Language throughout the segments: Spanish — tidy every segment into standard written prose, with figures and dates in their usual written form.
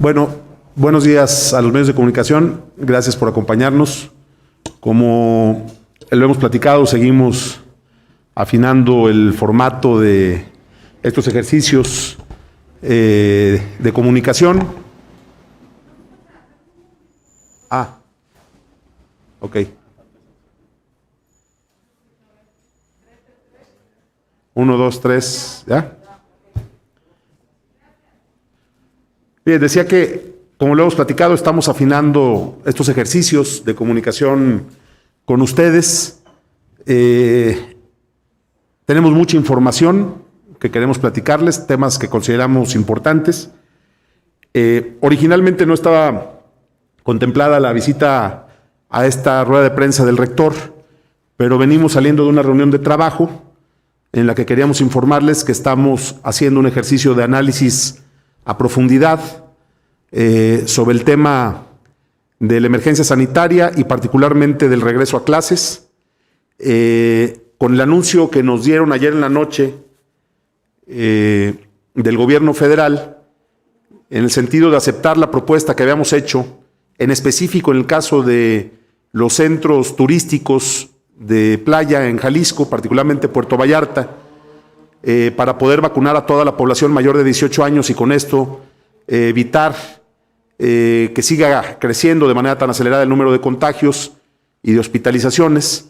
Bueno, buenos días a los medios de comunicación. Gracias por acompañarnos. Como lo hemos platicado, seguimos afinando el formato de estos ejercicios de comunicación. Ok. 1, 2, 3, ¿ya? Bien, decía que, como lo hemos platicado, estamos afinando estos ejercicios de comunicación con ustedes. Tenemos mucha información que queremos platicarles, temas que consideramos importantes. Originalmente no estaba contemplada la visita a esta rueda de prensa del rector, pero venimos saliendo de una reunión de trabajo en la que queríamos informarles que estamos haciendo un ejercicio de análisis a profundidad sobre el tema de la emergencia sanitaria y particularmente del regreso a clases. Con el anuncio que nos dieron ayer en la noche del gobierno federal, en el sentido de aceptar la propuesta que habíamos hecho, en específico en el caso de los centros turísticos de playa en Jalisco, particularmente Puerto Vallarta, para poder vacunar a toda la población mayor de 18 años y con esto evitar que siga creciendo de manera tan acelerada el número de contagios y de hospitalizaciones,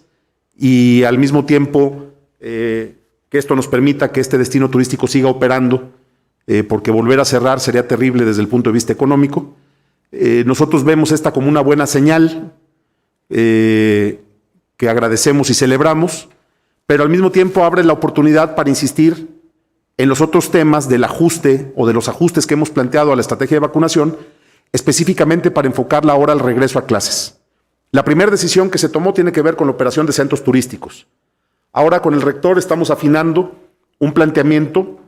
y al mismo tiempo que esto nos permita que este destino turístico siga operando, porque volver a cerrar sería terrible desde el punto de vista económico. Nosotros vemos esta como una buena señal que agradecemos y celebramos, pero al mismo tiempo abre la oportunidad para insistir en los otros temas del ajuste o de los ajustes que hemos planteado a la estrategia de vacunación, específicamente para enfocarla ahora al regreso a clases. La primera decisión que se tomó tiene que ver con la operación de centros turísticos. Ahora con el rector estamos afinando un planteamiento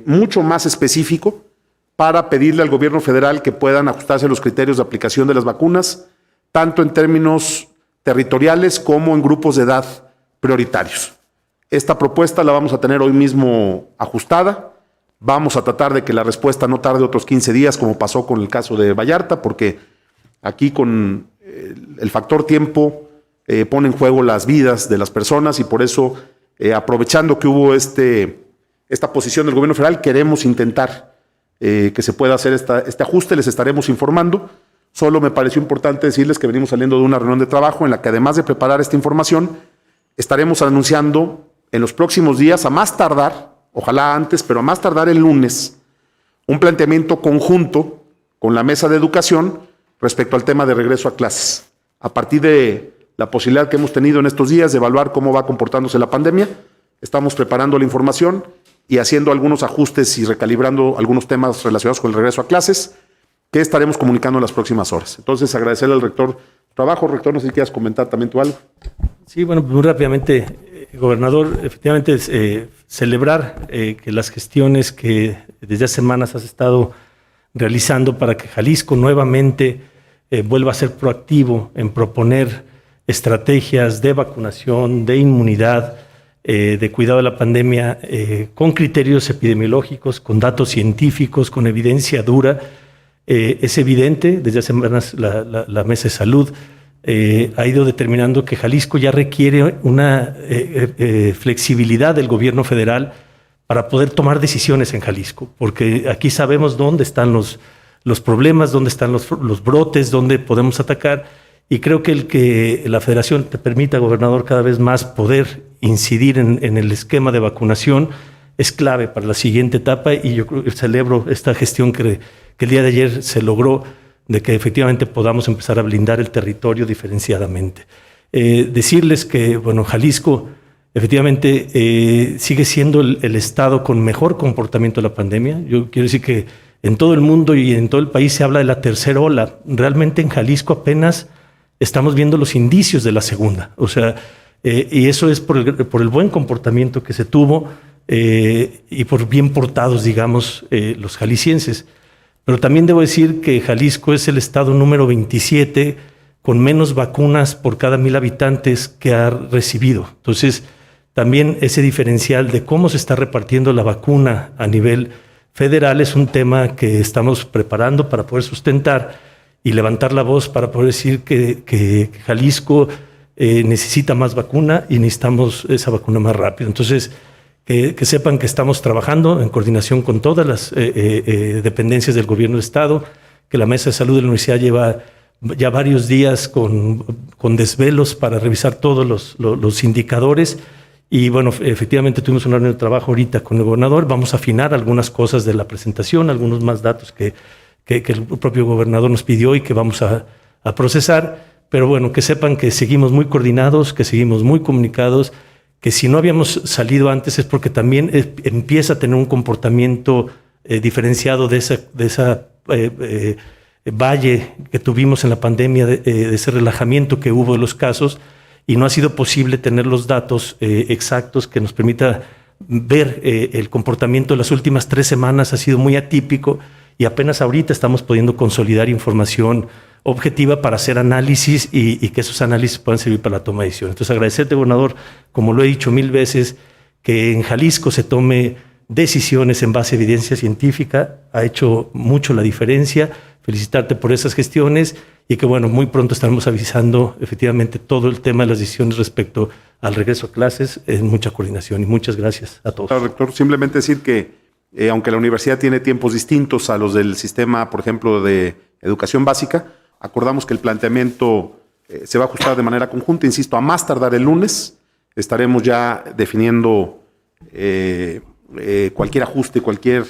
mucho más específico para pedirle al gobierno federal que puedan ajustarse los criterios de aplicación de las vacunas, tanto en términos territoriales como en grupos de edad prioritarios. Esta propuesta la vamos a tener hoy mismo ajustada. Vamos a tratar de que la respuesta no tarde otros 15 días, como pasó con el caso de Vallarta, porque aquí con el factor tiempo pone en juego las vidas de las personas y por eso, aprovechando que hubo esta posición del gobierno federal, queremos intentar que se pueda hacer este ajuste. Les estaremos informando. Solo me pareció importante decirles que venimos saliendo de una reunión de trabajo en la que, además de preparar esta información, estaremos anunciando en los próximos días, a más tardar, ojalá antes, pero a más tardar el lunes, un planteamiento conjunto con la mesa de educación respecto al tema de regreso a clases. A partir de la posibilidad que hemos tenido en estos días de evaluar cómo va comportándose la pandemia, estamos preparando la información y haciendo algunos ajustes y recalibrando algunos temas relacionados con el regreso a clases, que estaremos comunicando en las próximas horas. Entonces, agradecerle al rector trabajo. Rector, no sé si quieras comentar también tú algo. Sí, bueno, muy rápidamente, gobernador, efectivamente celebrar que las gestiones que desde hace semanas has estado realizando para que Jalisco nuevamente vuelva a ser proactivo en proponer estrategias de vacunación, de inmunidad, de cuidado de la pandemia, con criterios epidemiológicos, con datos científicos, con evidencia dura. Es evidente, desde hace semanas la Mesa de Salud ha ido determinando que Jalisco ya requiere una flexibilidad del gobierno federal para poder tomar decisiones en Jalisco, porque aquí sabemos dónde están los problemas, dónde están los brotes, dónde podemos atacar, y creo que el que la federación te permita, gobernador, cada vez más poder incidir en el esquema de vacunación es clave para la siguiente etapa, y yo celebro esta gestión que el día de ayer se logró, de que efectivamente podamos empezar a blindar el territorio diferenciadamente. Decirles que, bueno, Jalisco efectivamente sigue siendo el estado con mejor comportamiento de la pandemia. Yo quiero decir que en todo el mundo y en todo el país se habla de la tercera ola. Realmente en Jalisco apenas estamos viendo los indicios de la segunda. O sea, y eso es por el buen comportamiento que se tuvo y por bien portados, digamos, los jaliscienses. Pero también debo decir que Jalisco es el estado número 27 con menos vacunas por cada 1,000 habitantes que ha recibido. Entonces, también ese diferencial de cómo se está repartiendo la vacuna a nivel federal es un tema que estamos preparando para poder sustentar y levantar la voz para poder decir que Jalisco necesita más vacuna y necesitamos esa vacuna más rápido. Entonces, que sepan que estamos trabajando en coordinación con todas las dependencias del gobierno del Estado, que la Mesa de Salud de la Universidad lleva ya varios días con desvelos para revisar todos los indicadores. Y bueno, efectivamente tuvimos una reunión de trabajo ahorita con el gobernador. Vamos a afinar algunas cosas de la presentación, algunos más datos que el propio gobernador nos pidió y que vamos a procesar. Pero bueno, que sepan que seguimos muy coordinados, que seguimos muy comunicados, que si no habíamos salido antes es porque también empieza a tener un comportamiento diferenciado de esa valle que tuvimos en la pandemia, de ese relajamiento que hubo de los casos, y no ha sido posible tener los datos exactos que nos permita ver el comportamiento de las últimas 3 semanas. Ha sido muy atípico y apenas ahorita estamos pudiendo consolidar información objetiva para hacer análisis y que esos análisis puedan servir para la toma de decisiones. Entonces, agradecerte, gobernador, como lo he dicho 1000 veces, que en Jalisco se tome decisiones en base a evidencia científica. Ha hecho mucho la diferencia. Felicitarte por esas gestiones y que, bueno, muy pronto estaremos avisando efectivamente todo el tema de las decisiones respecto al regreso a clases en mucha coordinación. Y muchas gracias a todos. Claro, rector, simplemente decir que aunque la universidad tiene tiempos distintos a los del sistema, por ejemplo, de educación básica, acordamos que el planteamiento se va a ajustar de manera conjunta. Insisto, a más tardar el lunes estaremos ya definiendo cualquier ajuste, cualquier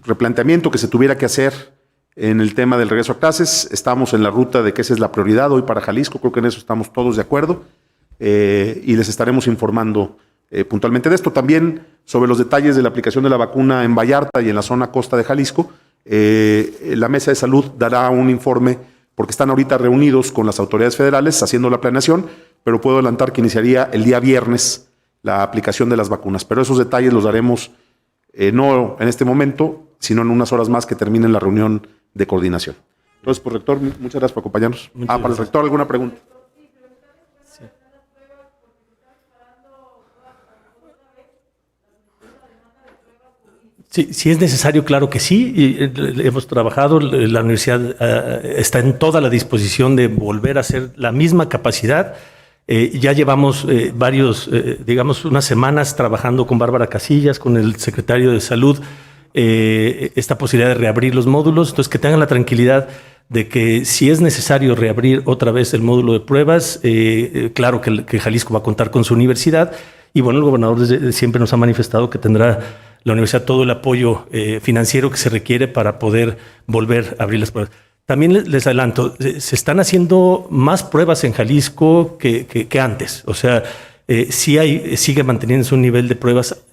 replanteamiento que se tuviera que hacer en el tema del regreso a clases. Estamos en la ruta de que esa es la prioridad hoy para Jalisco. Creo que en eso estamos todos de acuerdo y les estaremos informando puntualmente de esto. También sobre los detalles de la aplicación de la vacuna en Vallarta y en la zona costa de Jalisco. La Mesa de Salud dará un informe porque están ahorita reunidos con las autoridades federales haciendo la planeación, pero puedo adelantar que iniciaría el día viernes la aplicación de las vacunas. Pero esos detalles los daremos no en este momento, sino en unas horas más que termine la reunión de coordinación. Entonces, pues, rector, muchas gracias por acompañarnos. Para el rector, ¿alguna pregunta? Sí, si es necesario, claro que sí. Hemos trabajado, la universidad está en toda la disposición de volver a hacer la misma capacidad. Ya llevamos digamos, unas semanas trabajando con Bárbara Casillas, con el secretario de Salud, esta posibilidad de reabrir los módulos. Entonces, que tengan la tranquilidad de que si es necesario reabrir otra vez el módulo de pruebas, claro que Jalisco va a contar con su universidad. Y bueno, el gobernador siempre nos ha manifestado que tendrá la universidad todo el apoyo financiero que se requiere para poder volver a abrir las pruebas. También les adelanto, se están haciendo más pruebas en Jalisco que antes. O sea, sigue manteniéndose un nivel de pruebas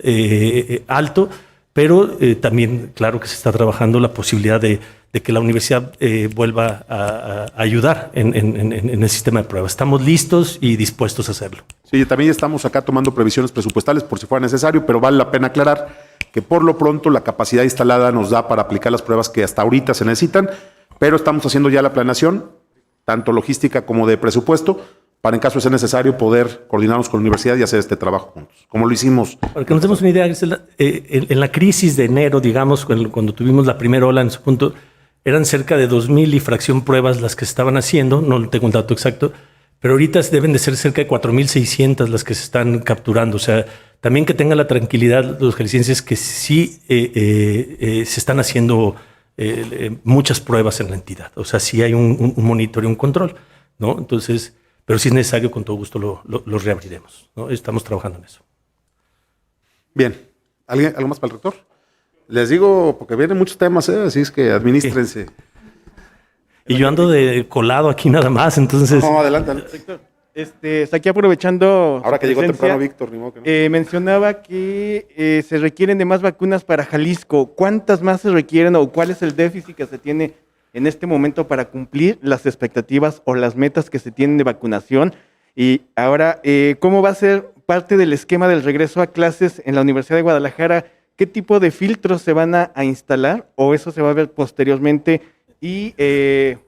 alto, pero también, claro que se está trabajando la posibilidad de que la universidad vuelva a ayudar en el sistema de pruebas. Estamos listos y dispuestos a hacerlo. Sí, también estamos acá tomando previsiones presupuestales por si fuera necesario, pero vale la pena aclarar que por lo pronto la capacidad instalada nos da para aplicar las pruebas que hasta ahorita se necesitan, pero estamos haciendo ya la planeación, tanto logística como de presupuesto, para en caso de ser necesario poder coordinarnos con la universidad y hacer este trabajo juntos, como lo hicimos. Para que nos demos una idea, en la crisis de enero, digamos, cuando tuvimos la primera ola en su punto, eran cerca de 2,000 y fracción pruebas las que se estaban haciendo, no tengo un dato exacto, pero ahorita deben de ser cerca de 4,600 las que se están capturando. O sea, también que tengan la tranquilidad los jaliscienses que sí se están haciendo muchas pruebas en la entidad. O sea, sí hay un monitoreo, un control, ¿no? Entonces, pero si es necesario, con todo gusto lo reabriremos, ¿no? Estamos trabajando en eso. Bien. ¿Algo más para el rector? Les digo, porque vienen muchos temas, así es que administrense. Y yo ando de colado aquí nada más, entonces... No, adelante. Rector, está aquí aprovechando... Ahora que llegó temprano Víctor, ni modo que no. Mencionaba que se requieren de más vacunas para Jalisco. ¿Cuántas más se requieren o cuál es el déficit que se tiene en este momento para cumplir las expectativas o las metas que se tienen de vacunación? Y ahora, ¿cómo va a ser parte del esquema del regreso a clases en la Universidad de Guadalajara? ¿Qué tipo de filtros se van a instalar o eso se va a ver posteriormente? Y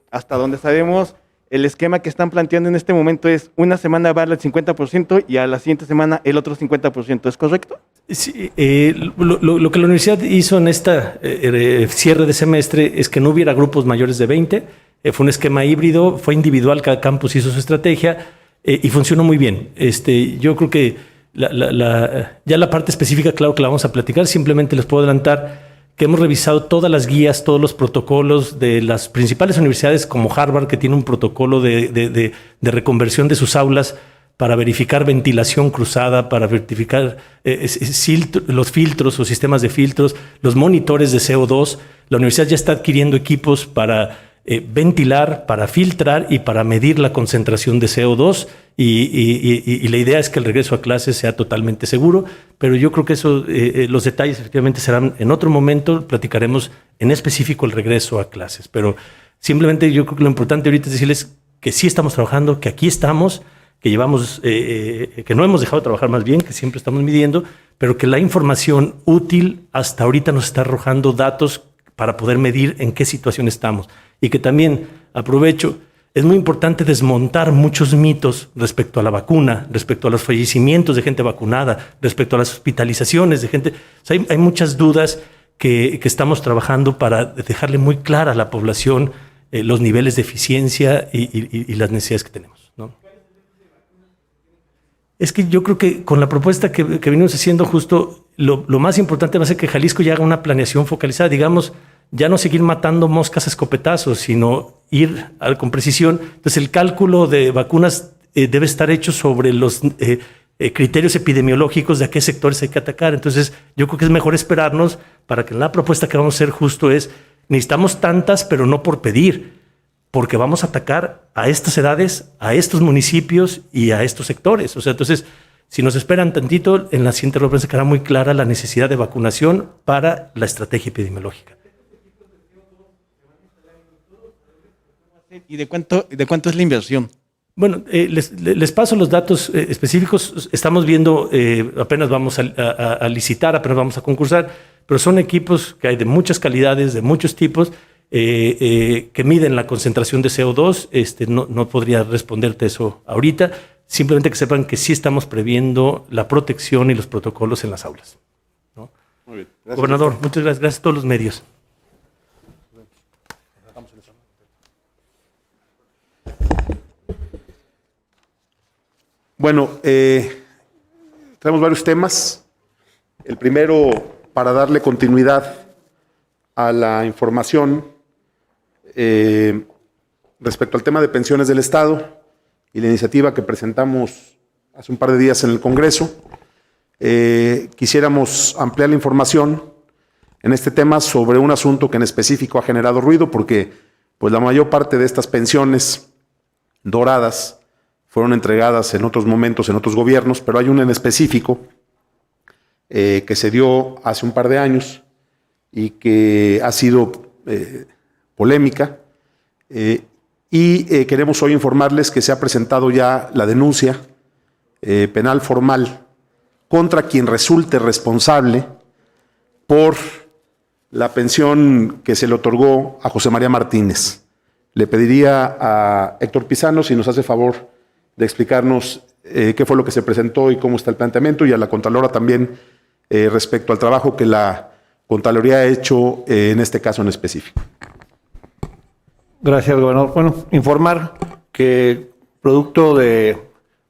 hasta donde sabemos, el esquema que están planteando en este momento es una semana vale el 50% y a la siguiente semana el otro 50%, ¿es correcto? Sí, lo que la universidad hizo en esta cierre de semestre es que no hubiera grupos mayores de 20. Fue un esquema híbrido, fue individual, cada campus hizo su estrategia y funcionó muy bien. Yo creo que ya la parte específica, claro que la vamos a platicar, simplemente les puedo adelantar que hemos revisado todas las guías, todos los protocolos de las principales universidades como Harvard, que tiene un protocolo de reconversión de sus aulas para verificar ventilación cruzada, para verificar los filtros o sistemas de filtros, los monitores de CO2. La universidad ya está adquiriendo equipos para ventilar, para filtrar y para medir la concentración de CO2 y la idea es que el regreso a clases sea totalmente seguro, pero yo creo que eso, los detalles efectivamente serán en otro momento, platicaremos en específico el regreso a clases, pero simplemente yo creo que lo importante ahorita es decirles que sí estamos trabajando, que aquí estamos, que llevamos, que no hemos dejado de trabajar más bien, que siempre estamos midiendo, pero que la información útil hasta ahorita nos está arrojando datos para poder medir en qué situación estamos. Y que también, aprovecho, es muy importante desmontar muchos mitos respecto a la vacuna, respecto a los fallecimientos de gente vacunada, respecto a las hospitalizaciones de gente. O sea, hay muchas dudas que estamos trabajando para dejarle muy clara a la población los niveles de eficiencia y las necesidades que tenemos, ¿no? Es que yo creo que con la propuesta que venimos haciendo justo, lo más importante va a ser que Jalisco ya haga una planeación focalizada, digamos, ya no seguir matando moscas a escopetazos, sino ir con precisión. Entonces el cálculo de vacunas debe estar hecho sobre los criterios epidemiológicos de a qué sectores hay que atacar. Entonces yo creo que es mejor esperarnos para que la propuesta que vamos a hacer justo es, necesitamos tantas, pero no por pedir, porque vamos a atacar a estas edades, a estos municipios y a estos sectores. O sea, entonces, si nos esperan tantito, en la siguiente rueda se quedará muy clara la necesidad de vacunación para la estrategia epidemiológica. ¿Y de cuánto es la inversión? Bueno, les paso los datos específicos. Estamos viendo, apenas vamos a licitar, apenas vamos a concursar, pero son equipos que hay de muchas calidades, de muchos tipos, que miden la concentración de CO2. No podría responderte eso ahorita. Simplemente que sepan que sí estamos previendo la protección y los protocolos en las aulas, ¿no? Muy bien. Gracias, Gobernador, muchas gracias. Gracias a todos los medios. Bueno, tenemos varios temas. El primero, para darle continuidad a la información respecto al tema de pensiones del Estado y la iniciativa que presentamos hace un par de días en el Congreso, quisiéramos ampliar la información en este tema sobre un asunto que en específico ha generado ruido porque pues, la mayor parte de estas pensiones doradas fueron entregadas en otros momentos, en otros gobiernos, pero hay una en específico que se dio hace un par de años y que ha sido polémica. Queremos hoy informarles que se ha presentado ya la denuncia penal formal contra quien resulte responsable por la pensión que se le otorgó a José María Martínez. Le pediría a Héctor Pizano si nos hace favor de explicarnos qué fue lo que se presentó y cómo está el planteamiento, y a la Contralora también respecto al trabajo que la Contraloría ha hecho en este caso en específico. Gracias, gobernador. Bueno, informar que producto de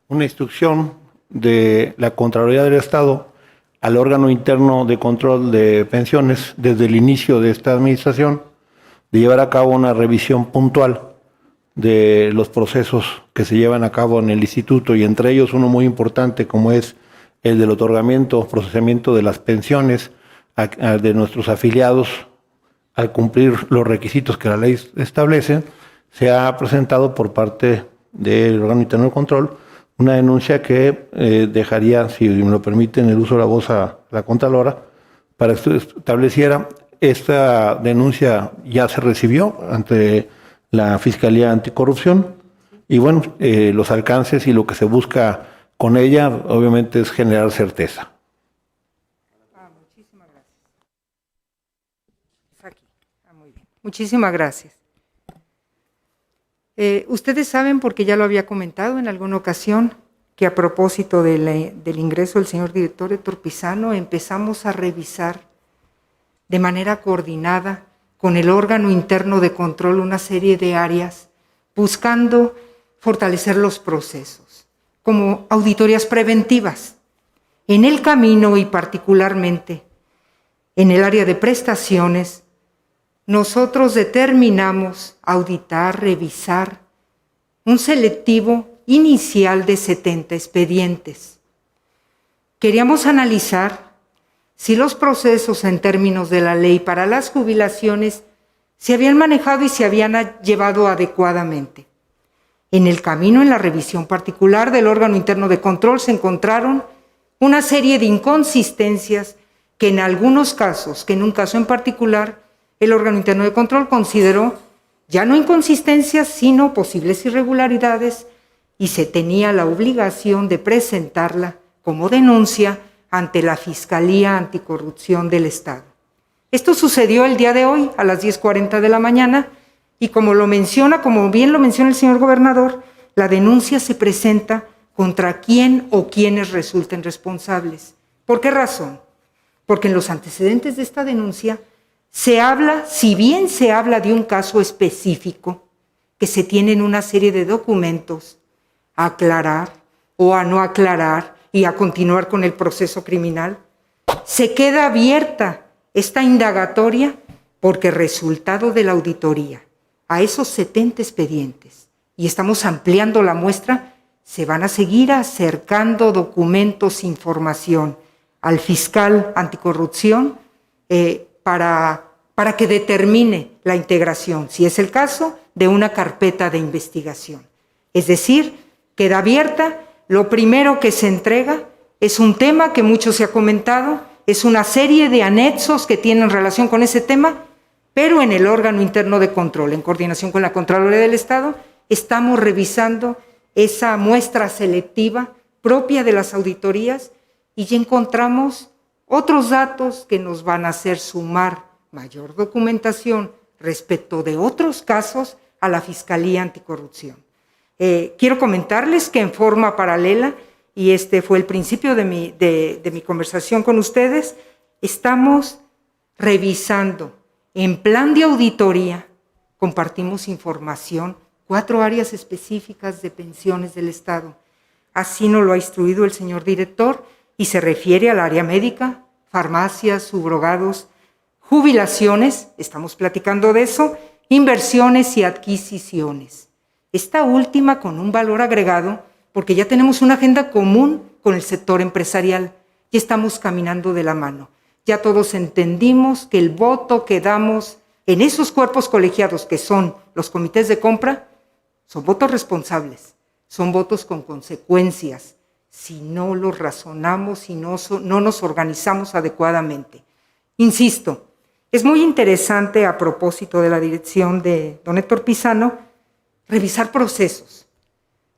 una instrucción de la Contraloría del Estado al órgano interno de control de pensiones desde el inicio de esta administración, de llevar a cabo una revisión puntual de los procesos que se llevan a cabo en el instituto, y entre ellos uno muy importante como es el del otorgamiento, procesamiento de las pensiones de nuestros afiliados al cumplir los requisitos que la ley establece. Se ha presentado por parte del órgano interno de control una denuncia que dejaría, si me lo permiten, el uso de la voz a la Contralora para que estableciera. Esta denuncia ya se recibió ante la Fiscalía Anticorrupción y bueno, los alcances y lo que se busca con ella obviamente es generar certeza. Muchísimas gracias. Es aquí. Muy bien. Muchísimas gracias. Ustedes saben, porque ya lo había comentado en alguna ocasión, que a propósito del ingreso del señor director Héctor Pizano, empezamos a revisar de manera coordinada con el órgano interno de control una serie de áreas, buscando fortalecer los procesos, como auditorías preventivas. En el camino y particularmente en el área de prestaciones, nosotros determinamos auditar, revisar un selectivo inicial de 70 expedientes. Queríamos analizar si los procesos en términos de la ley para las jubilaciones se habían manejado y se habían llevado adecuadamente. En el camino, en la revisión particular del órgano interno de control, se encontraron una serie de inconsistencias que en algunos casos, que en un caso en particular, el órgano interno de control consideró ya no inconsistencias, sino posibles irregularidades, y se tenía la obligación de presentarla como denuncia ante la Fiscalía Anticorrupción del Estado. Esto sucedió el día de hoy a las 10:40 de la mañana y como bien lo menciona el señor gobernador, la denuncia se presenta contra quien o quienes resulten responsables. ¿Por qué razón? Porque en los antecedentes de esta denuncia si bien se habla de un caso específico, que se tienen una serie de documentos a aclarar o a no aclarar y a continuar con el proceso criminal, se queda abierta esta indagatoria porque resultado de la auditoría a esos 70 expedientes, y estamos ampliando la muestra, se van a seguir acercando documentos, información al fiscal anticorrupción para que determine la integración, si es el caso, de una carpeta de investigación. Es decir, queda abierta. Lo primero que se entrega es un tema que mucho se ha comentado, es una serie de anexos que tienen relación con ese tema, pero en el órgano interno de control, en coordinación con la Contraloría del Estado, estamos revisando esa muestra selectiva propia de las auditorías y ya encontramos otros datos que nos van a hacer sumar mayor documentación respecto de otros casos a la Fiscalía Anticorrupción. Quiero comentarles que en forma paralela, y este fue el principio de mi conversación con ustedes, estamos revisando en plan de auditoría, compartimos información, 4 áreas específicas de pensiones del Estado. Así nos lo ha instruido el señor director y se refiere al área médica, farmacias, subrogados, jubilaciones, estamos platicando de eso, inversiones y adquisiciones. Esta última con un valor agregado, porque ya tenemos una agenda común con el sector empresarial y estamos caminando de la mano. Ya todos entendimos que el voto que damos en esos cuerpos colegiados que son los comités de compra, son votos responsables, son votos con consecuencias, si no los razonamos y no nos organizamos adecuadamente. Insisto, es muy interesante a propósito de la dirección de don Héctor Pizano, revisar procesos,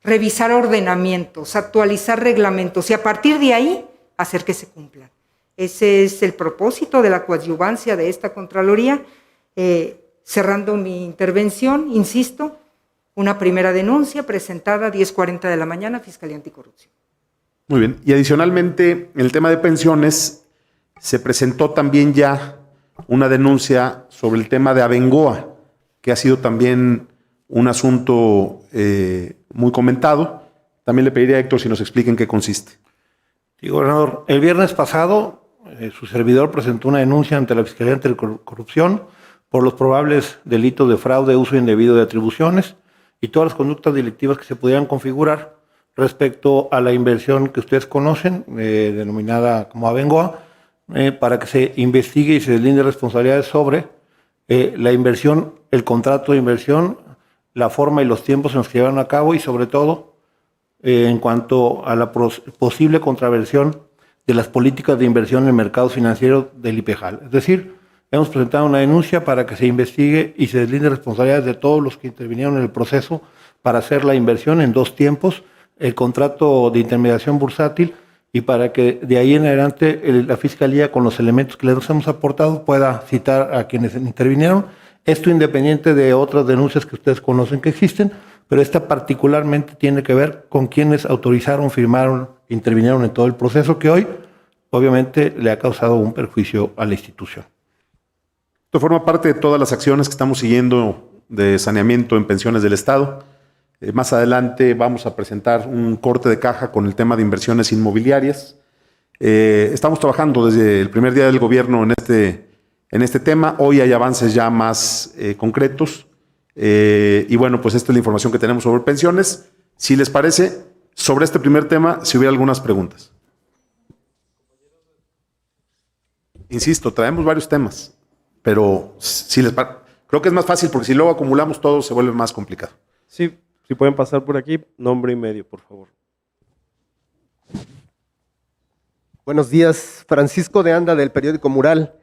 revisar ordenamientos, actualizar reglamentos y a partir de ahí hacer que se cumplan. Ese es el propósito de la coadyuvancia de esta Contraloría. Cerrando mi intervención, insisto, una primera denuncia presentada a 10:40 de la mañana, Fiscalía Anticorrupción. Muy bien. Y adicionalmente, en el tema de pensiones, se presentó también ya una denuncia sobre el tema de Abengoa, que ha sido también un asunto muy comentado. También le pediría a Héctor si nos explica en qué consiste. Sí, gobernador. El viernes pasado, su servidor presentó una denuncia ante la Fiscalía Anticorrupción por los probables delitos de fraude, uso indebido de atribuciones y todas las conductas delictivas que se pudieran configurar respecto a la inversión que ustedes conocen, denominada como Abengoa, para que se investigue y se deslinde responsabilidades sobre la inversión, el contrato de inversión, la forma y los tiempos en los que llevaron a cabo y sobre todo en cuanto a la posible contraversión de las políticas de inversión en mercados financieros del IPEJAL. Es decir, hemos presentado una denuncia para que se investigue y se deslinde responsabilidades de todos los que intervinieron en el proceso para hacer la inversión en 2 tiempos, el contrato de intermediación bursátil, y para que de ahí en adelante la Fiscalía, con los elementos que les hemos aportado, pueda citar a quienes intervinieron. Esto independiente de otras denuncias que ustedes conocen que existen, pero esta particularmente tiene que ver con quienes autorizaron, firmaron, intervinieron en todo el proceso que hoy obviamente le ha causado un perjuicio a la institución. Esto forma parte de todas las acciones que estamos siguiendo de saneamiento en pensiones del Estado. Más adelante vamos a presentar un corte de caja con el tema de inversiones inmobiliarias. Estamos trabajando desde el primer día del gobierno en este tema. Hoy hay avances ya más concretos. Y bueno, pues esta es la información que tenemos sobre pensiones. Si les parece, sobre este primer tema, si hubiera algunas preguntas. Insisto, traemos varios temas, pero creo que es más fácil porque si luego acumulamos todo se vuelve más complicado. Sí, si pueden pasar por aquí, nombre y medio, por favor. Buenos días, Francisco de Anda, del periódico Mural.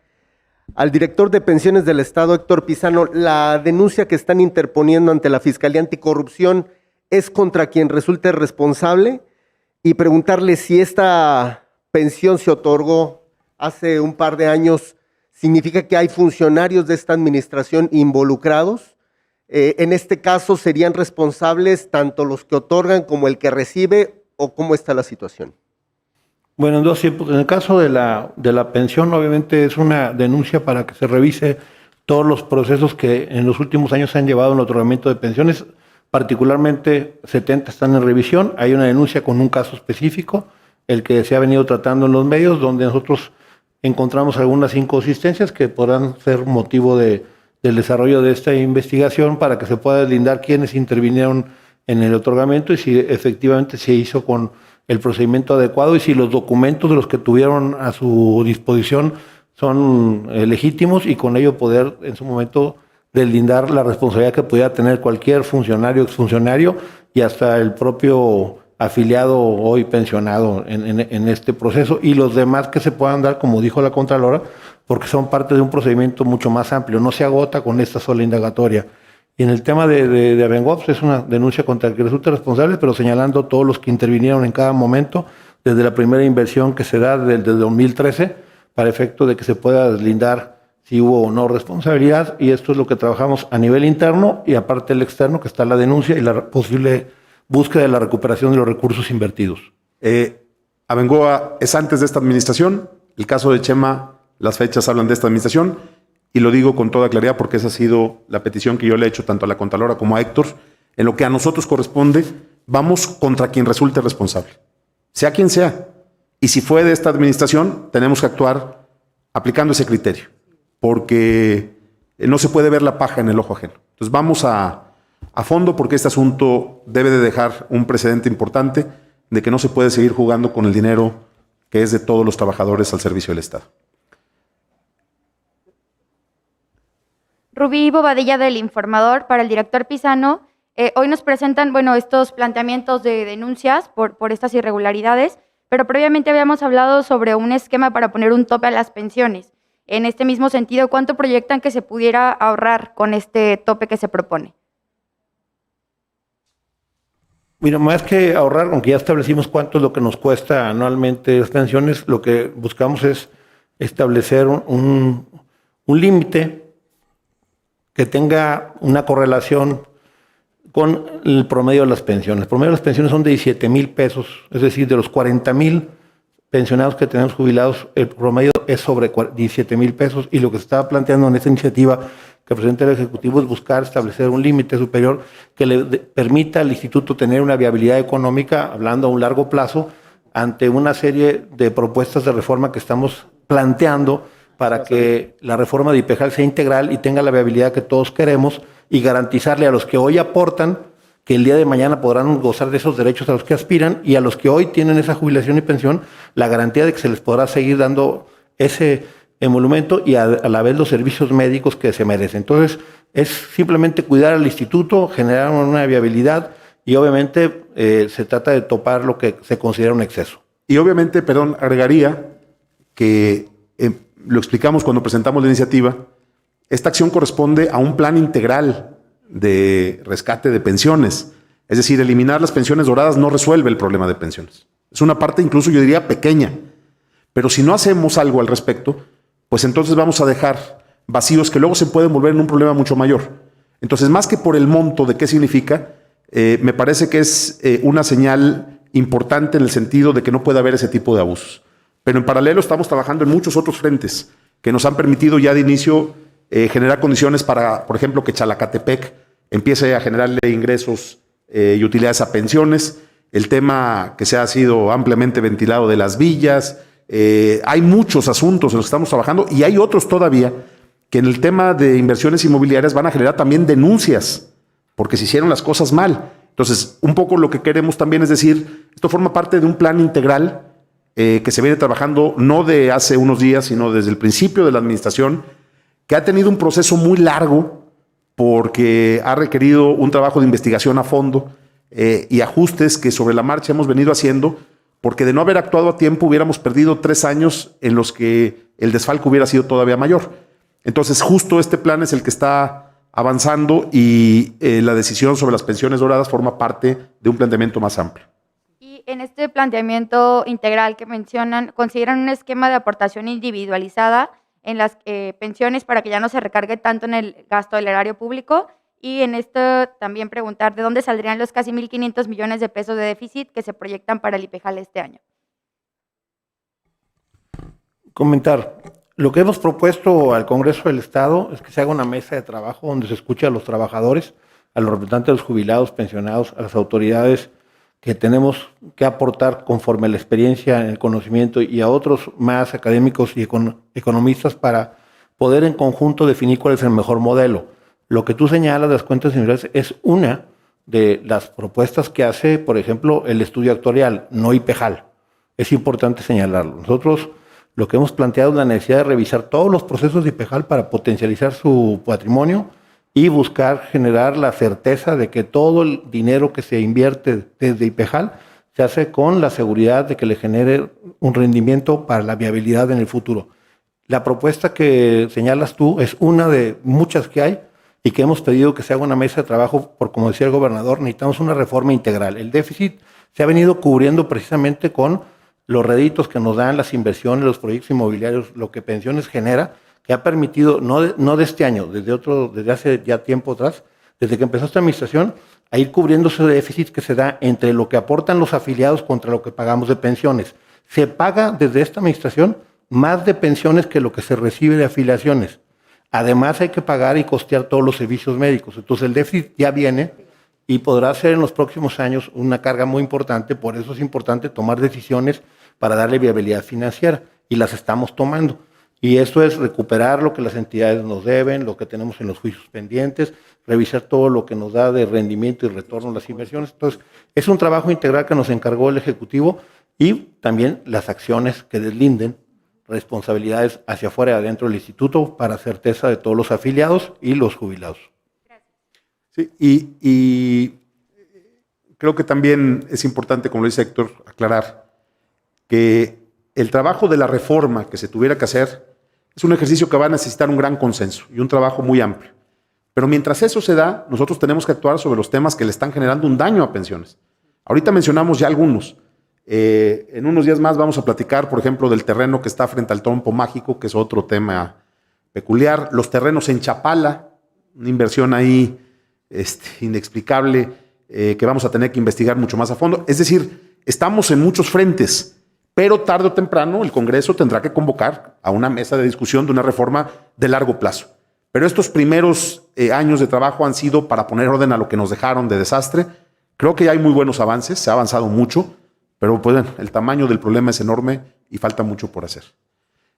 Al director de pensiones del Estado, Héctor Pizano, la denuncia que están interponiendo ante la Fiscalía Anticorrupción es contra quien resulte responsable, y preguntarle si esta pensión se otorgó hace un par de años, ¿significa que hay funcionarios de esta administración involucrados? En este caso, ¿serían responsables tanto los que otorgan como el que recibe, o cómo está la situación? Bueno, en dos tiempos. En el caso de la pensión, obviamente es una denuncia para que se revise todos los procesos que en los últimos años se han llevado en el otorgamiento de pensiones. Particularmente 70 están en revisión. Hay una denuncia con un caso específico, el que se ha venido tratando en los medios, donde nosotros encontramos algunas inconsistencias que podrán ser motivo del desarrollo de esta investigación para que se pueda deslindar quiénes intervinieron en el otorgamiento y si efectivamente se hizo con el procedimiento adecuado y si los documentos de los que tuvieron a su disposición son legítimos, y con ello poder en su momento deslindar la responsabilidad que pudiera tener cualquier funcionario, exfuncionario y hasta el propio afiliado hoy pensionado en este proceso, y los demás que se puedan dar, como dijo la Contralora, porque son parte de un procedimiento mucho más amplio, no se agota con esta sola indagatoria. Y en el tema de Abengoa, es una denuncia contra el que resulta responsable, pero señalando todos los que intervinieron en cada momento, desde la primera inversión que se da desde 2013, para efecto de que se pueda deslindar si hubo o no responsabilidad, y esto es lo que trabajamos a nivel interno y aparte el externo, que está la denuncia y la posible búsqueda de la recuperación de los recursos invertidos. Abengoa es antes de esta administración. El caso de Chema, las fechas hablan de esta administración, y lo digo con toda claridad porque esa ha sido la petición que yo le he hecho tanto a la Contralora como a Héctor. En lo que a nosotros corresponde, vamos contra quien resulte responsable, sea quien sea. Y si fue de esta administración, tenemos que actuar aplicando ese criterio, porque no se puede ver la paja en el ojo ajeno. Entonces vamos a fondo, porque este asunto debe de dejar un precedente importante de que no se puede seguir jugando con el dinero que es de todos los trabajadores al servicio del Estado. Rubí Bobadilla, del Informador, para el director Pizano. Hoy nos presentan, estos planteamientos de denuncias por estas irregularidades, pero previamente habíamos hablado sobre un esquema para poner un tope a las pensiones. En este mismo sentido, ¿cuánto proyectan que se pudiera ahorrar con este tope que se propone? Mira, más que ahorrar, aunque ya establecimos cuánto es lo que nos cuesta anualmente las pensiones, lo que buscamos es establecer un límite que tenga una correlación con el promedio de las pensiones. El promedio de las pensiones son de 17,000 pesos, es decir, de los 40,000 pensionados que tenemos jubilados, el promedio es sobre 17,000 pesos, y lo que se estaba planteando en esta iniciativa que presenta el Ejecutivo es buscar establecer un límite superior que le permita al Instituto tener una viabilidad económica, hablando a un largo plazo, ante una serie de propuestas de reforma que estamos planteando para que la reforma de IPEJAL sea integral y tenga la viabilidad que todos queremos, y garantizarle a los que hoy aportan que el día de mañana podrán gozar de esos derechos a los que aspiran, y a los que hoy tienen esa jubilación y pensión, la garantía de que se les podrá seguir dando ese emolumento y a la vez los servicios médicos que se merecen. Entonces, es simplemente cuidar al instituto, generar una viabilidad, y obviamente se trata de topar lo que se considera un exceso. Y obviamente, agregaría que lo explicamos cuando presentamos la iniciativa, esta acción corresponde a un plan integral de rescate de pensiones. Es decir, eliminar las pensiones doradas no resuelve el problema de pensiones. Es una parte, incluso yo diría, pequeña. Pero si no hacemos algo al respecto, pues entonces vamos a dejar vacíos que luego se pueden volver en un problema mucho mayor. Entonces, más que por el monto de qué significa, me parece que es una señal importante en el sentido de que no puede haber ese tipo de abusos. Pero en paralelo estamos trabajando en muchos otros frentes que nos han permitido ya de inicio generar condiciones para, por ejemplo, que Chalacatepec empiece a generarle ingresos y utilidades a pensiones. El tema que se ha sido ampliamente ventilado de las villas. Hay muchos asuntos en los que estamos trabajando y hay otros todavía que en el tema de inversiones inmobiliarias van a generar también denuncias porque se hicieron las cosas mal. Entonces, un poco lo que queremos también es decir, esto forma parte de un plan integral que se viene trabajando no de hace unos días, sino desde el principio de la administración, que ha tenido un proceso muy largo porque ha requerido un trabajo de investigación a fondo y ajustes que sobre la marcha hemos venido haciendo, porque de no haber actuado a tiempo hubiéramos perdido 3 años en los que el desfalco hubiera sido todavía mayor. Entonces, justo este plan es el que está avanzando y la decisión sobre las pensiones doradas forma parte de un planteamiento más amplio. Y en este planteamiento integral que mencionan, ¿consideran un esquema de aportación individualizada en las pensiones para que ya no se recargue tanto en el gasto del erario público? Y en esto también preguntar, ¿de dónde saldrían los casi 1.500 millones de pesos de déficit que se proyectan para el IPEJAL este año? Comentar. Lo que hemos propuesto al Congreso del Estado es que se haga una mesa de trabajo donde se escuche a los trabajadores, a los representantes de los jubilados, pensionados, a las autoridades que tenemos que aportar conforme a la experiencia en el conocimiento y a otros más académicos y economistas para poder en conjunto definir cuál es el mejor modelo. Lo que tú señalas de las cuentas individuales es una de las propuestas que hace, por ejemplo, el estudio actuarial, no IPEJAL. Es importante señalarlo. Nosotros lo que hemos planteado es la necesidad de revisar todos los procesos de IPEJAL para potencializar su patrimonio y buscar generar la certeza de que todo el dinero que se invierte desde IPEJAL se hace con la seguridad de que le genere un rendimiento para la viabilidad en el futuro. La propuesta que señalas tú es una de muchas que hay y que hemos pedido que se haga una mesa de trabajo, por como decía el gobernador, necesitamos una reforma integral. El déficit se ha venido cubriendo precisamente con los réditos que nos dan las inversiones, los proyectos inmobiliarios, lo que pensiones genera, que ha permitido, no de este año, desde hace ya tiempo atrás, desde que empezó esta administración, a ir cubriendo ese déficit que se da entre lo que aportan los afiliados contra lo que pagamos de pensiones. Se paga desde esta administración más de pensiones que lo que se recibe de afiliaciones. Además hay que pagar y costear todos los servicios médicos. Entonces el déficit ya viene y podrá ser en los próximos años una carga muy importante. Por eso es importante tomar decisiones para darle viabilidad financiera y las estamos tomando. Y eso es recuperar lo que las entidades nos deben, lo que tenemos en los juicios pendientes, revisar todo lo que nos da de rendimiento y retorno a las inversiones. Entonces, es un trabajo integral que nos encargó el Ejecutivo y también las acciones que deslinden responsabilidades hacia afuera y adentro del Instituto para certeza de todos los afiliados y los jubilados. Sí, y creo que también es importante, como lo dice Héctor, aclarar que el trabajo de la reforma que se tuviera que hacer es un ejercicio que va a necesitar un gran consenso y un trabajo muy amplio. Pero mientras eso se da, nosotros tenemos que actuar sobre los temas que le están generando un daño a pensiones. Ahorita mencionamos ya algunos. En unos días más vamos a platicar, por ejemplo, del terreno que está frente al Trompo Mágico, que es otro tema peculiar. Los terrenos en Chapala, una inversión ahí inexplicable que vamos a tener que investigar mucho más a fondo. Es decir, estamos en muchos frentes. Pero tarde o temprano el Congreso tendrá que convocar a una mesa de discusión de una reforma de largo plazo. Pero estos primeros años de trabajo han sido para poner orden a lo que nos dejaron de desastre. Creo que ya hay muy buenos avances, se ha avanzado mucho, pero pues, el tamaño del problema es enorme y falta mucho por hacer.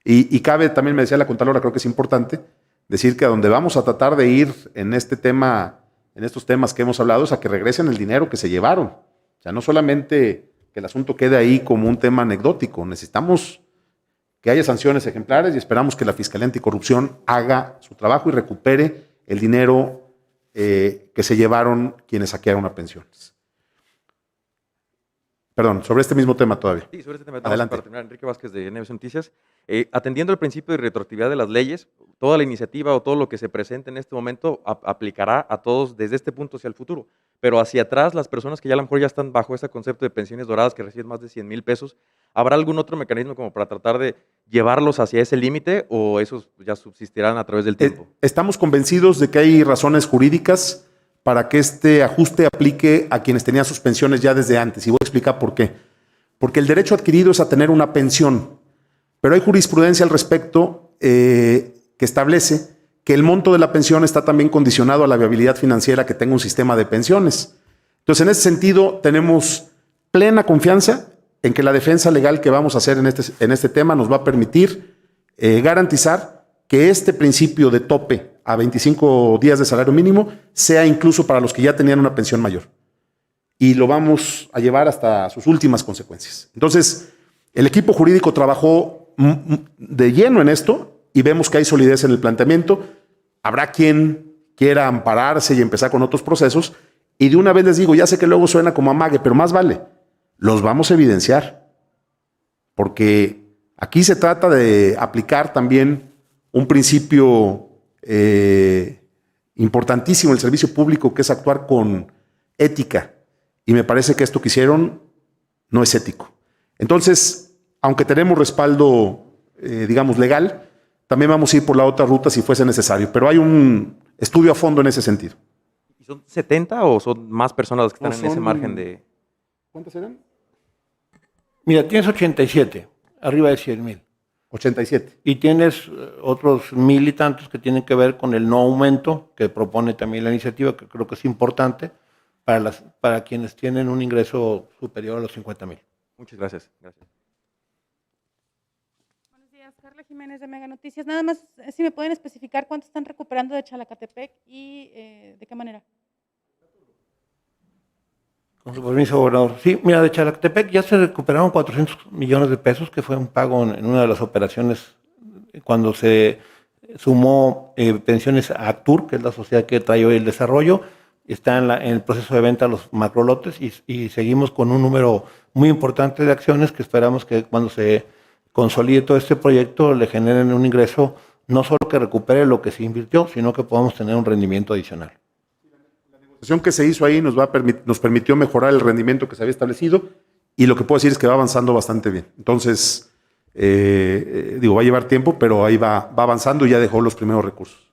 Y cabe, también me decía la Contralora, creo que es importante decir que a donde vamos a tratar de ir en este tema, en estos temas que hemos hablado, es a que regresen el dinero que se llevaron. O sea, no solamente que el asunto quede ahí como un tema anecdótico. Necesitamos que haya sanciones ejemplares y esperamos que la Fiscalía Anticorrupción haga su trabajo y recupere el dinero que se llevaron quienes saquearon a pensiones. Perdón, sobre este mismo tema todavía. Sí, sobre este tema. Adelante. Para terminar, Enrique Vázquez de NBC Noticias. Atendiendo al principio de retroactividad de las leyes, toda la iniciativa o todo lo que se presente en este momento aplicará a todos desde este punto hacia el futuro. Pero hacia atrás, las personas que ya a lo mejor ya están bajo este concepto de pensiones doradas que reciben más de 100,000 pesos, ¿habrá algún otro mecanismo como para tratar de llevarlos hacia ese límite o esos ya subsistirán a través del tiempo? Estamos convencidos de que hay razones jurídicas para que este ajuste aplique a quienes tenían sus pensiones ya desde antes. Y voy a explicar por qué. Porque el derecho adquirido es a tener una pensión, pero hay jurisprudencia al respecto que establece que el monto de la pensión está también condicionado a la viabilidad financiera que tenga un sistema de pensiones. Entonces, en ese sentido, tenemos plena confianza en que la defensa legal que vamos a hacer en este tema nos va a permitir garantizar que este principio de tope a 25 días de salario mínimo sea incluso para los que ya tenían una pensión mayor. Y lo vamos a llevar hasta sus últimas consecuencias. Entonces, el equipo jurídico trabajó de lleno en esto y vemos que hay solidez en el planteamiento. Habrá quien quiera ampararse y empezar con otros procesos. Y de una vez les digo, ya sé que luego suena como amague, pero más vale, los vamos a evidenciar. Porque aquí se trata de aplicar también un principio importantísimo del servicio público, que es actuar con ética. Y me parece que esto que hicieron no es ético. Entonces, aunque tenemos respaldo, digamos, legal, también vamos a ir por la otra ruta si fuese necesario. Pero hay un estudio a fondo en ese sentido. ¿Y son 70 o son más personas las que están No, en ese son- margen de...? ¿Cuántos eran? Mira, tienes 87, arriba de 100,000. 87. Y tienes otros 1,000 y tantos que tienen que ver con el no aumento que propone también la iniciativa, que creo que es importante para quienes tienen un ingreso superior a los 50,000. Muchas gracias. Gracias. Buenos días, Carla Jiménez de Mega Noticias. Nada más, si me pueden especificar cuánto están recuperando de Chalacatepec y de qué manera. Con su permiso, gobernador. Sí, mira, de Chalacatepec ya se recuperaron 400 millones de pesos, que fue un pago en una de las operaciones cuando se sumó pensiones a Actur, que es la sociedad que trae hoy el desarrollo. Está en el proceso de venta los macrolotes y seguimos con un número muy importante de acciones que esperamos que cuando se consolide todo este proyecto le generen un ingreso no solo que recupere lo que se invirtió, sino que podamos tener un rendimiento adicional. La negociación que se hizo ahí nos permitió mejorar el rendimiento que se había establecido y lo que puedo decir es que va avanzando bastante bien. Entonces, va a llevar tiempo, pero ahí va avanzando y ya dejó los primeros recursos.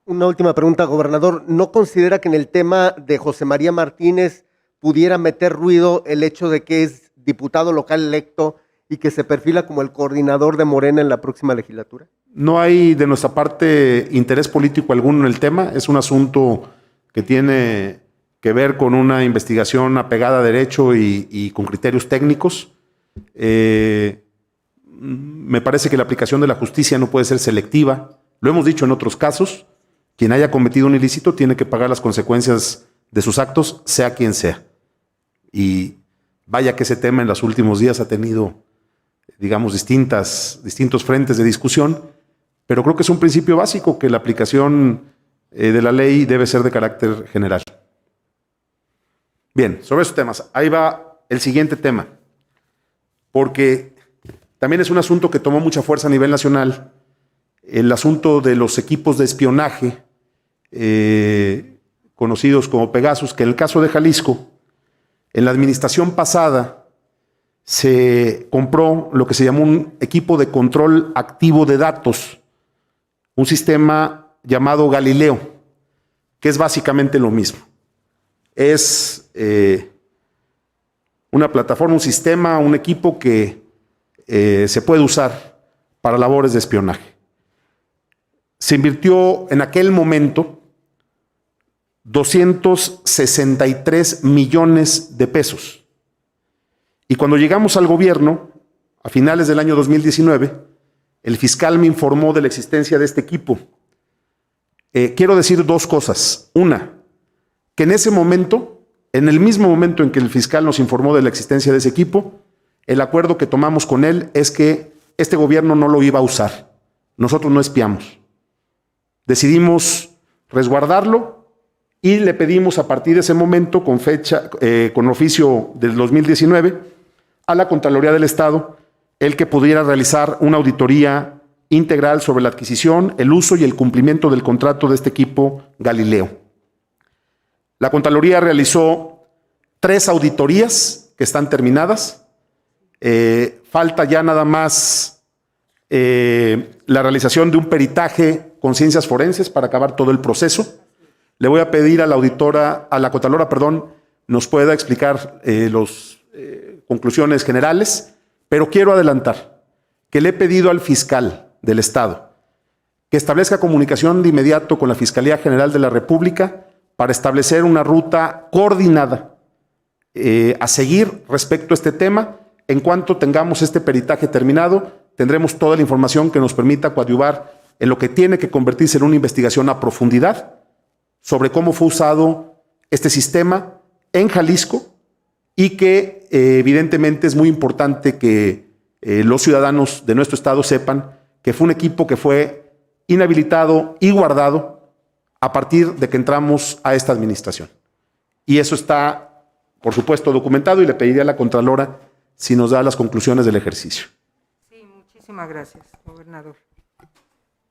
Una última pregunta, gobernador. ¿No considera que en el tema de José María Martínez pudiera meter ruido el hecho de que es diputado local electo y que se perfila como el coordinador de Morena en la próxima legislatura? No hay de nuestra parte interés político alguno en el tema. Es un asunto que tiene que ver con una investigación apegada a derecho y con criterios técnicos. Me parece que la aplicación de la justicia no puede ser selectiva. Lo hemos dicho en otros casos. Quien haya cometido un ilícito tiene que pagar las consecuencias de sus actos, sea quien sea. Y vaya que ese tema en los últimos días ha tenido, digamos, distintos frentes de discusión, pero creo que es un principio básico que la aplicación de la ley debe ser de carácter general. Bien, sobre esos temas, ahí va el siguiente tema, porque también es un asunto que tomó mucha fuerza a nivel nacional, el asunto de los equipos de espionaje, conocidos como Pegasus, que en el caso de Jalisco, en la administración pasada, se compró lo que se llamó un equipo de control activo de datos, un sistema llamado Galileo, que es básicamente lo mismo. Es una plataforma, un sistema, un equipo que se puede usar para labores de espionaje. Se invirtió en aquel momento 263 millones de pesos. Y cuando llegamos al gobierno, a finales del año 2019, el fiscal me informó de la existencia de este equipo. Quiero decir dos cosas. Una, que en ese momento, en el mismo momento en que el fiscal nos informó de la existencia de ese equipo, el acuerdo que tomamos con él es que este gobierno no lo iba a usar. Nosotros no espiamos. Decidimos resguardarlo y le pedimos a partir de ese momento, con fecha, con oficio del 2019, a la Contraloría del Estado, el que pudiera realizar una auditoría integral sobre la adquisición, el uso y el cumplimiento del contrato de este equipo Galileo. La Contraloría realizó 3 auditorías que están terminadas. Falta ya nada más la realización de un peritaje con ciencias forenses para acabar todo el proceso. Le voy a pedir a la Contralora, nos pueda explicar las conclusiones generales, pero quiero adelantar que le he pedido al fiscal del Estado que establezca comunicación de inmediato con la Fiscalía General de la República para establecer una ruta coordinada a seguir respecto a este tema. En cuanto tengamos este peritaje terminado, tendremos toda la información que nos permita coadyuvar en lo que tiene que convertirse en una investigación a profundidad sobre cómo fue usado este sistema en Jalisco y que evidentemente es muy importante que los ciudadanos de nuestro estado sepan que fue un equipo que fue inhabilitado y guardado a partir de que entramos a esta administración. Y eso está, por supuesto, documentado y le pediría a la Contralora si nos da las conclusiones del ejercicio. Sí, muchísimas gracias, gobernador.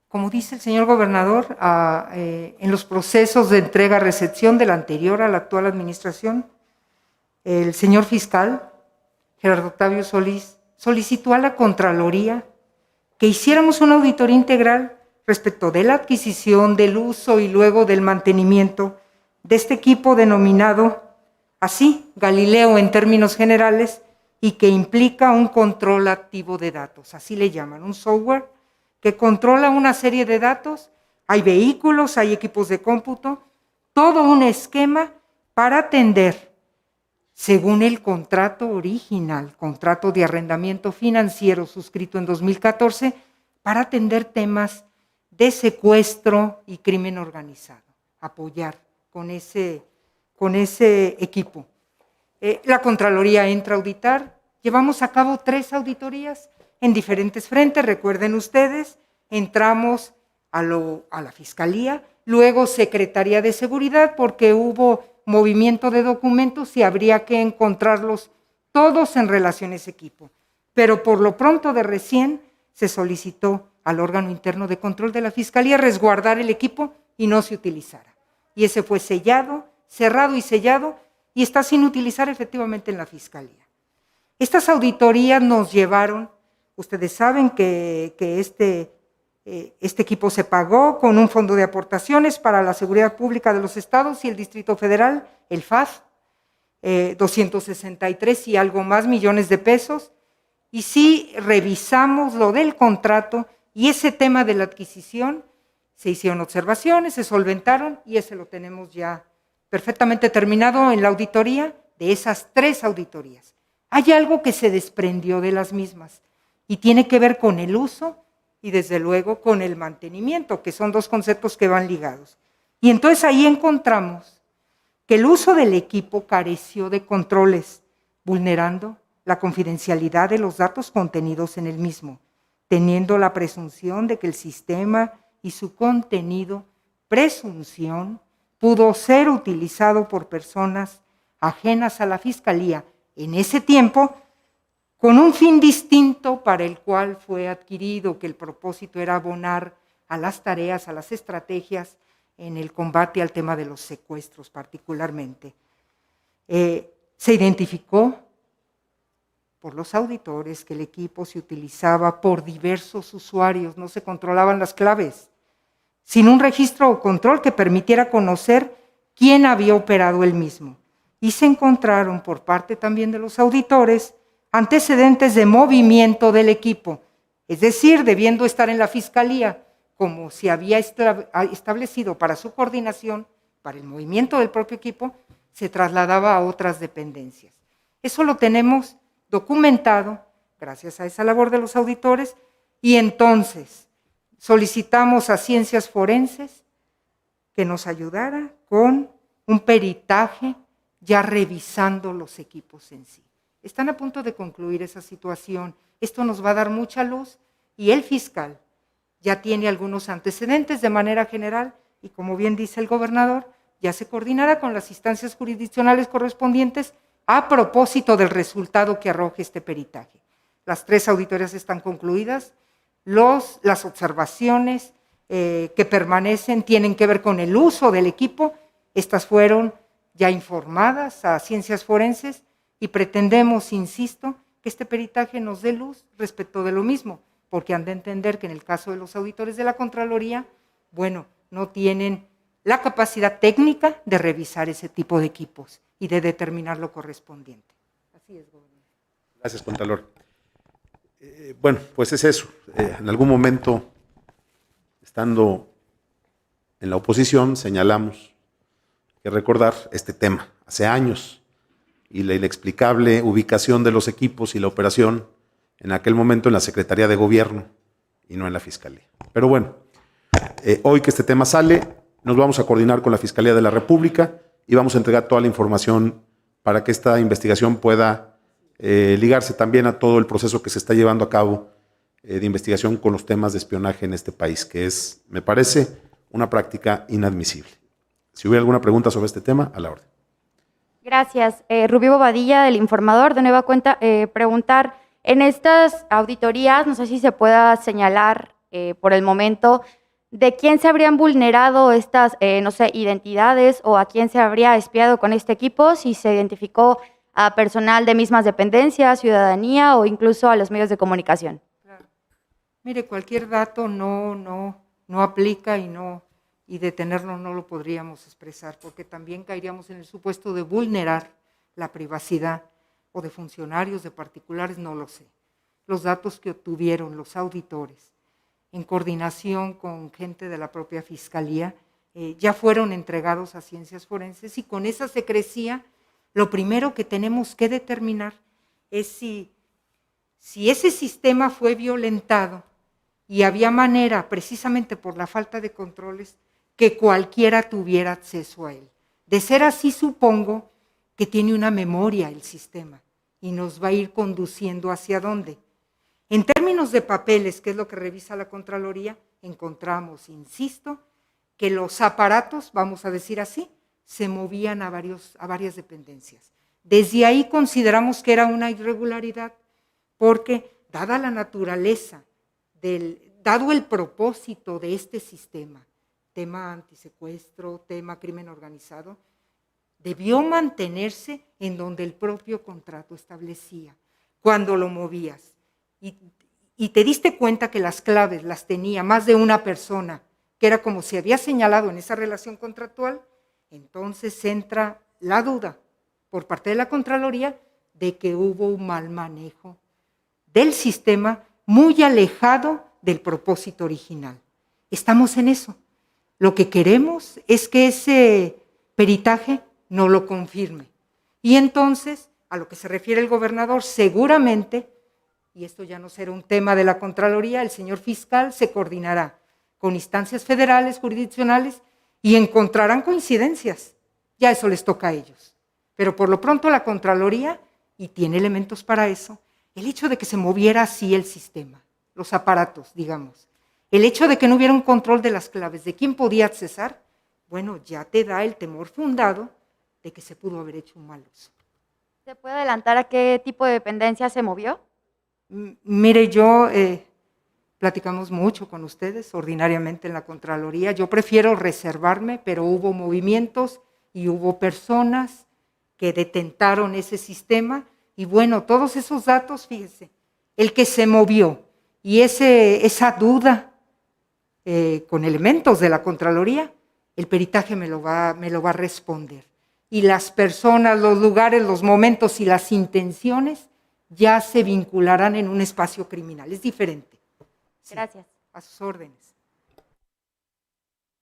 Como dice el señor gobernador, en los procesos de entrega-recepción de la anterior a la actual administración, el señor fiscal, Gerardo Octavio Solís, solicitó a la Contraloría que hiciéramos una auditoría integral respecto de la adquisición, del uso y luego del mantenimiento de este equipo denominado así, Galileo en términos generales, y que implica un control activo de datos, así le llaman, un software que controla una serie de datos, hay vehículos, hay equipos de cómputo, todo un esquema para atender, según el contrato original, contrato de arrendamiento financiero suscrito en 2014, para atender temas de secuestro y crimen organizado, apoyar con ese equipo. La Contraloría entra a auditar, llevamos a cabo 3 auditorías en diferentes frentes, recuerden ustedes, entramos a la Fiscalía, luego Secretaría de Seguridad, porque hubo movimiento de documentos y habría que encontrarlos todos en relación a ese equipo. Pero por lo pronto de recién se solicitó al órgano interno de control de la Fiscalía resguardar el equipo y no se utilizara. Y ese fue sellado, cerrado y sellado, y está sin utilizar efectivamente en la Fiscalía. Estas auditorías nos llevaron, ustedes saben que este equipo se pagó con un fondo de aportaciones para la seguridad pública de los estados y el Distrito Federal, el FAF, 263 y algo más millones de pesos, y sí revisamos lo del contrato y ese tema de la adquisición, se hicieron observaciones, se solventaron y ese lo tenemos ya perfectamente terminado en la auditoría de esas 3 auditorías. Hay algo que se desprendió de las mismas y tiene que ver con el uso y desde luego con el mantenimiento, que son 2 conceptos que van ligados. Y entonces ahí encontramos que el uso del equipo careció de controles, vulnerando la confidencialidad de los datos contenidos en el mismo, teniendo la presunción de que el sistema y su contenido, presunción, pudo ser utilizado por personas ajenas a la Fiscalía en ese tiempo con un fin distinto para el cual fue adquirido, que el propósito era abonar a las tareas, a las estrategias en el combate al tema de los secuestros particularmente. Se identificó por los auditores que el equipo se utilizaba por diversos usuarios, no se controlaban las claves, sin un registro o control que permitiera conocer quién había operado el mismo. Y se encontraron por parte también de los auditores antecedentes de movimiento del equipo, es decir, debiendo estar en la Fiscalía, como se había establecido para su coordinación, para el movimiento del propio equipo, se trasladaba a otras dependencias. Eso lo tenemos documentado gracias a esa labor de los auditores y entonces solicitamos a Ciencias Forenses que nos ayudara con un peritaje ya revisando los equipos en sí. Están a punto de concluir esa situación. Esto nos va a dar mucha luz y el fiscal ya tiene algunos antecedentes de manera general y como bien dice el gobernador, ya se coordinará con las instancias jurisdiccionales correspondientes a propósito del resultado que arroje este peritaje. Las 3 auditorías están concluidas, las observaciones que permanecen tienen que ver con el uso del equipo, estas fueron ya informadas a Ciencias Forenses y pretendemos, insisto, que este peritaje nos dé luz respecto de lo mismo, porque han de entender que en el caso de los auditores de la Contraloría, bueno, no tienen la capacidad técnica de revisar ese tipo de equipos y de determinar lo correspondiente. Así es, gobernador. Gracias, Contralor. Bueno, pues es eso. En algún momento, estando en la oposición, señalamos que recordar este tema hace años y la inexplicable ubicación de los equipos y la operación en aquel momento en la Secretaría de Gobierno y no en la Fiscalía. Pero bueno, hoy que este tema sale, nos vamos a coordinar con la Fiscalía de la República y vamos a entregar toda la información para que esta investigación pueda ligarse también a todo el proceso que se está llevando a cabo de investigación con los temas de espionaje en este país, que es, me parece, una práctica inadmisible. Si hubiera alguna pregunta sobre este tema, a la orden. Gracias. Rubí Bobadilla, del Informador, de nueva cuenta, preguntar, en estas auditorías, no sé si se pueda señalar por el momento, ¿de quién se habrían vulnerado estas, no sé, identidades o a quién se habría espiado con este equipo? Si se identificó a personal de mismas dependencias, ciudadanía o incluso a los medios de comunicación. Claro. Mire, cualquier dato no aplica y detenerlo no lo podríamos expresar, porque también caeríamos en el supuesto de vulnerar la privacidad o de funcionarios, de particulares, no lo sé. Los datos que obtuvieron los auditores en coordinación con gente de la propia Fiscalía ya fueron entregados a Ciencias Forenses y con esa secrecía lo primero que tenemos que determinar es si ese sistema fue violentado y había manera, precisamente por la falta de controles, que cualquiera tuviera acceso a él. De ser así, supongo que tiene una memoria el sistema y nos va a ir conduciendo hacia dónde. En términos de papeles, que es lo que revisa la Contraloría, encontramos, insisto, que los aparatos, vamos a decir así, se movían a varias dependencias. Desde ahí consideramos que era una irregularidad, porque dada la naturaleza, dado el propósito de este sistema, tema antisecuestro, tema crimen organizado, debió mantenerse en donde el propio contrato establecía, cuando lo movías. Y te diste cuenta que las claves las tenía más de una persona, que era como se había señalado en esa relación contractual, entonces entra la duda por parte de la Contraloría de que hubo un mal manejo del sistema muy alejado del propósito original. Estamos en eso. Lo que queremos es que ese peritaje no lo confirme. Y entonces, a lo que se refiere el gobernador, seguramente, y esto ya no será un tema de la Contraloría, el señor fiscal se coordinará con instancias federales, jurisdiccionales, y encontrarán coincidencias. Ya eso les toca a ellos. Pero por lo pronto la Contraloría, y tiene elementos para eso, el hecho de que se moviera así el sistema, los aparatos, digamos, el hecho de que no hubiera un control de las claves, de quién podía accesar, bueno, ya te da el temor fundado de que se pudo haber hecho un mal uso. ¿Se puede adelantar a qué tipo de dependencia se movió? Mire, yo platicamos mucho con ustedes ordinariamente en la Contraloría. Yo prefiero reservarme, pero hubo movimientos y hubo personas que detentaron ese sistema. Y bueno, todos esos datos, fíjese, el que se movió y esa duda con elementos de la Contraloría, el peritaje me lo va a responder. Y las personas, los lugares, los momentos y las intenciones ya se vincularán en un espacio criminal. Es diferente. Sí, gracias. A sus órdenes.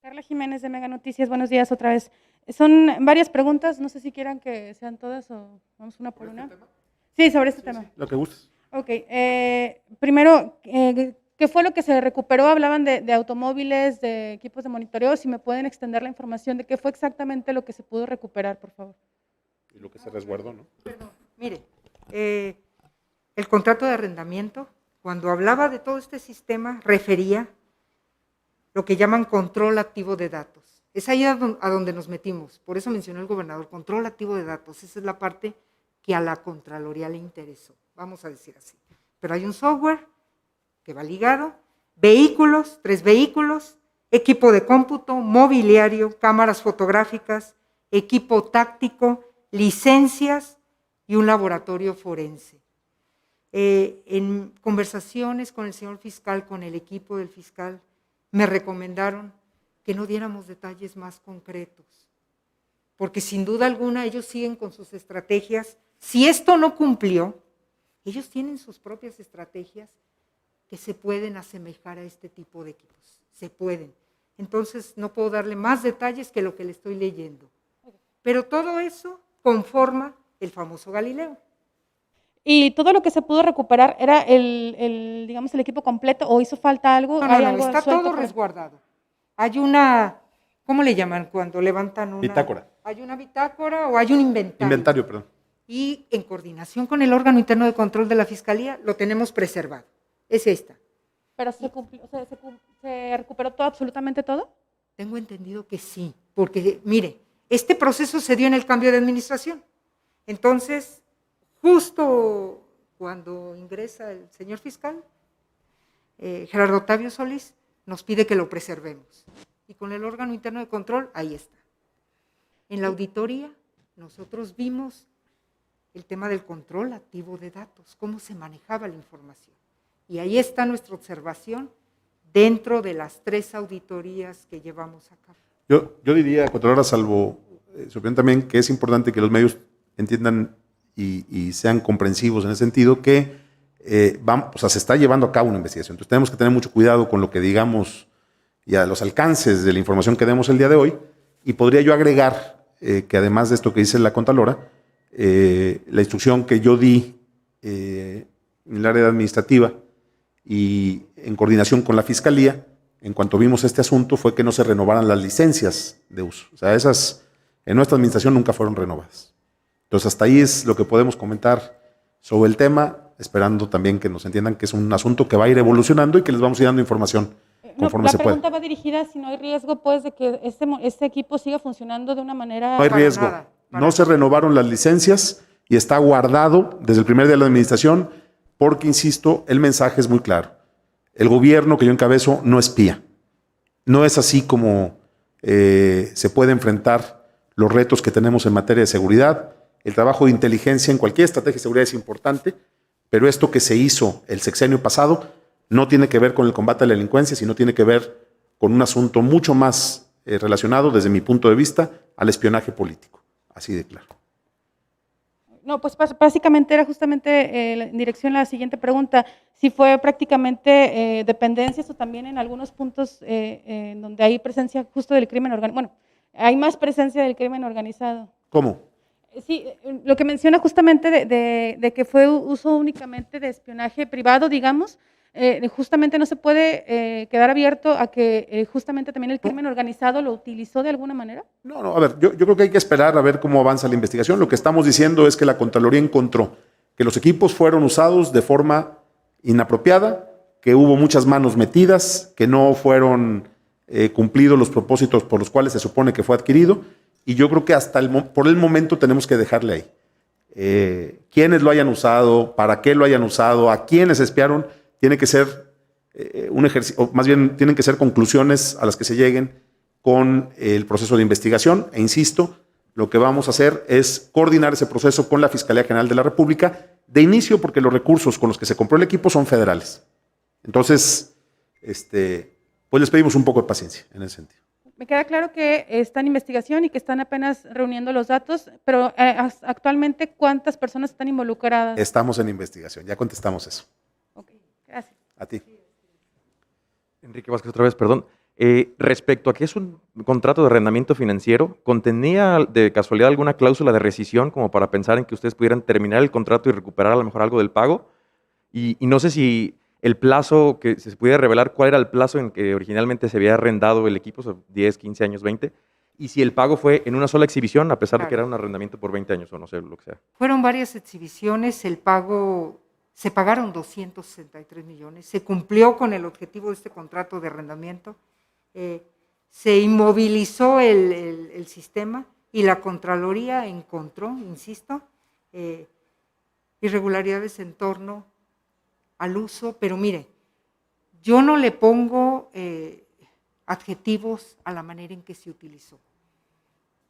Carla Jiménez de Mega Noticias, buenos días otra vez. Son varias preguntas, no sé si quieran que sean todas o vamos una por una. Sí, sobre este tema. Sí, lo que gustes. Ok, primero, ¿qué fue lo que se recuperó? Hablaban de automóviles, de equipos de monitoreo, si me pueden extender la información de qué fue exactamente lo que se pudo recuperar, por favor. Y lo que se resguardó, ¿no? Perdón. Mire, el contrato de arrendamiento, cuando hablaba de todo este sistema, refería lo que llaman control activo de datos. Es ahí a donde nos metimos. Por eso mencionó el gobernador, control activo de datos. Esa es la parte que a la Contraloría le interesó, vamos a decir así. Pero hay un software que va ligado, vehículos, 3 vehículos, equipo de cómputo, mobiliario, cámaras fotográficas, equipo táctico, licencias y un laboratorio forense. En conversaciones con el señor fiscal, con el equipo del fiscal, me recomendaron que no diéramos detalles más concretos, porque sin duda alguna ellos siguen con sus estrategias. Si esto no cumplió, ellos tienen sus propias estrategias que se pueden asemejar a este tipo de equipos, se pueden. Entonces no puedo darle más detalles que lo que le estoy leyendo. Pero todo eso conforma el famoso Galileo. ¿Y todo lo que se pudo recuperar era digamos, el equipo completo o hizo falta algo? No, ¿Hay no, algo está suelto todo por- resguardado. Hay una, ¿cómo le llaman cuando levantan una? Bitácora. Hay una bitácora o hay un inventario. Inventario, perdón. Y en coordinación con el órgano interno de control de la Fiscalía lo tenemos preservado. Es esta. ¿Pero se recuperó todo, absolutamente todo? Tengo entendido que sí, porque mire, este proceso se dio en el cambio de administración. Entonces, justo cuando ingresa el señor fiscal, Gerardo Octavio Solís nos pide que lo preservemos. Y con el órgano interno de control, ahí está. En la auditoría, nosotros vimos el tema del control activo de datos, cómo se manejaba la información. Y ahí está nuestra observación dentro de las 3 auditorías que llevamos a cabo. Yo diría, Contralora, salvo su opinión también, que es importante que los medios entiendan y sean comprensivos en ese sentido, que se está llevando a cabo una investigación. Entonces tenemos que tener mucho cuidado con lo que digamos y a los alcances de la información que demos el día de hoy. Y podría yo agregar que además de esto que dice la Contralora, la instrucción que yo di en el área administrativa y en coordinación con la Fiscalía, en cuanto vimos este asunto, fue que no se renovaran las licencias de uso. O sea, esas en nuestra administración nunca fueron renovadas. Entonces, hasta ahí es lo que podemos comentar sobre el tema, esperando también que nos entiendan que es un asunto que va a ir evolucionando y que les vamos a ir dando información conforme se La pueda. pregunta va dirigida si no hay riesgo, pues, de que este equipo siga funcionando de una manera... No hay Para riesgo. nada, para No se renovaron las licencias y está guardado desde el primer día de la administración porque, insisto, el mensaje es muy claro. El gobierno que yo encabezo no espía. No es así como se puede enfrentar los retos que tenemos en materia de seguridad. El trabajo de inteligencia en cualquier estrategia de seguridad es importante, pero esto que se hizo el sexenio pasado no tiene que ver con el combate a la delincuencia, sino tiene que ver con un asunto mucho más relacionado, desde mi punto de vista, al espionaje político. Así de claro. No, pues básicamente era justamente en dirección a la siguiente pregunta, si fue prácticamente dependencias o también en algunos puntos en donde hay presencia justo del crimen organizado. Bueno, hay más presencia del crimen organizado. ¿Cómo? Sí, lo que menciona justamente de que fue uso únicamente de espionaje privado, digamos, justamente no se puede quedar abierto a que justamente también el crimen organizado lo utilizó de alguna manera. No, a ver, yo creo que hay que esperar a ver cómo avanza la investigación. Lo que estamos diciendo es que la Contraloría encontró que los equipos fueron usados de forma inapropiada, que hubo muchas manos metidas, que no fueron cumplidos los propósitos por los cuales se supone que fue adquirido, y yo creo que por el momento tenemos que dejarle ahí. Quiénes lo hayan usado, para qué lo hayan usado, a quiénes espiaron, tiene que ser un ejercicio, o más bien tienen que ser conclusiones a las que se lleguen con el proceso de investigación. E insisto, lo que vamos a hacer es coordinar ese proceso con la Fiscalía General de la República, de inicio porque los recursos con los que se compró el equipo son federales. Entonces, pues les pedimos un poco de paciencia en ese sentido. Me queda claro que está en investigación y que están apenas reuniendo los datos, pero actualmente, ¿cuántas personas están involucradas? Estamos en investigación, ya contestamos eso. Ok, gracias. A ti. Enrique Vázquez, otra vez, perdón. Respecto a que es un contrato de arrendamiento financiero, ¿contenía de casualidad alguna cláusula de rescisión como para pensar en que ustedes pudieran terminar el contrato y recuperar a lo mejor algo del pago? Y no sé si el plazo, que se pudiera revelar cuál era el plazo en que originalmente se había arrendado el equipo, o sea, 10, 15 años, 20, y si el pago fue en una sola exhibición, a pesar de que era un arrendamiento por 20 años o no sé, lo que sea. Fueron varias exhibiciones, se pagaron 263 millones, se cumplió con el objetivo de este contrato de arrendamiento, se inmovilizó el sistema y la Contraloría encontró, insisto, irregularidades en torno al uso, pero mire, yo no le pongo adjetivos a la manera en que se utilizó.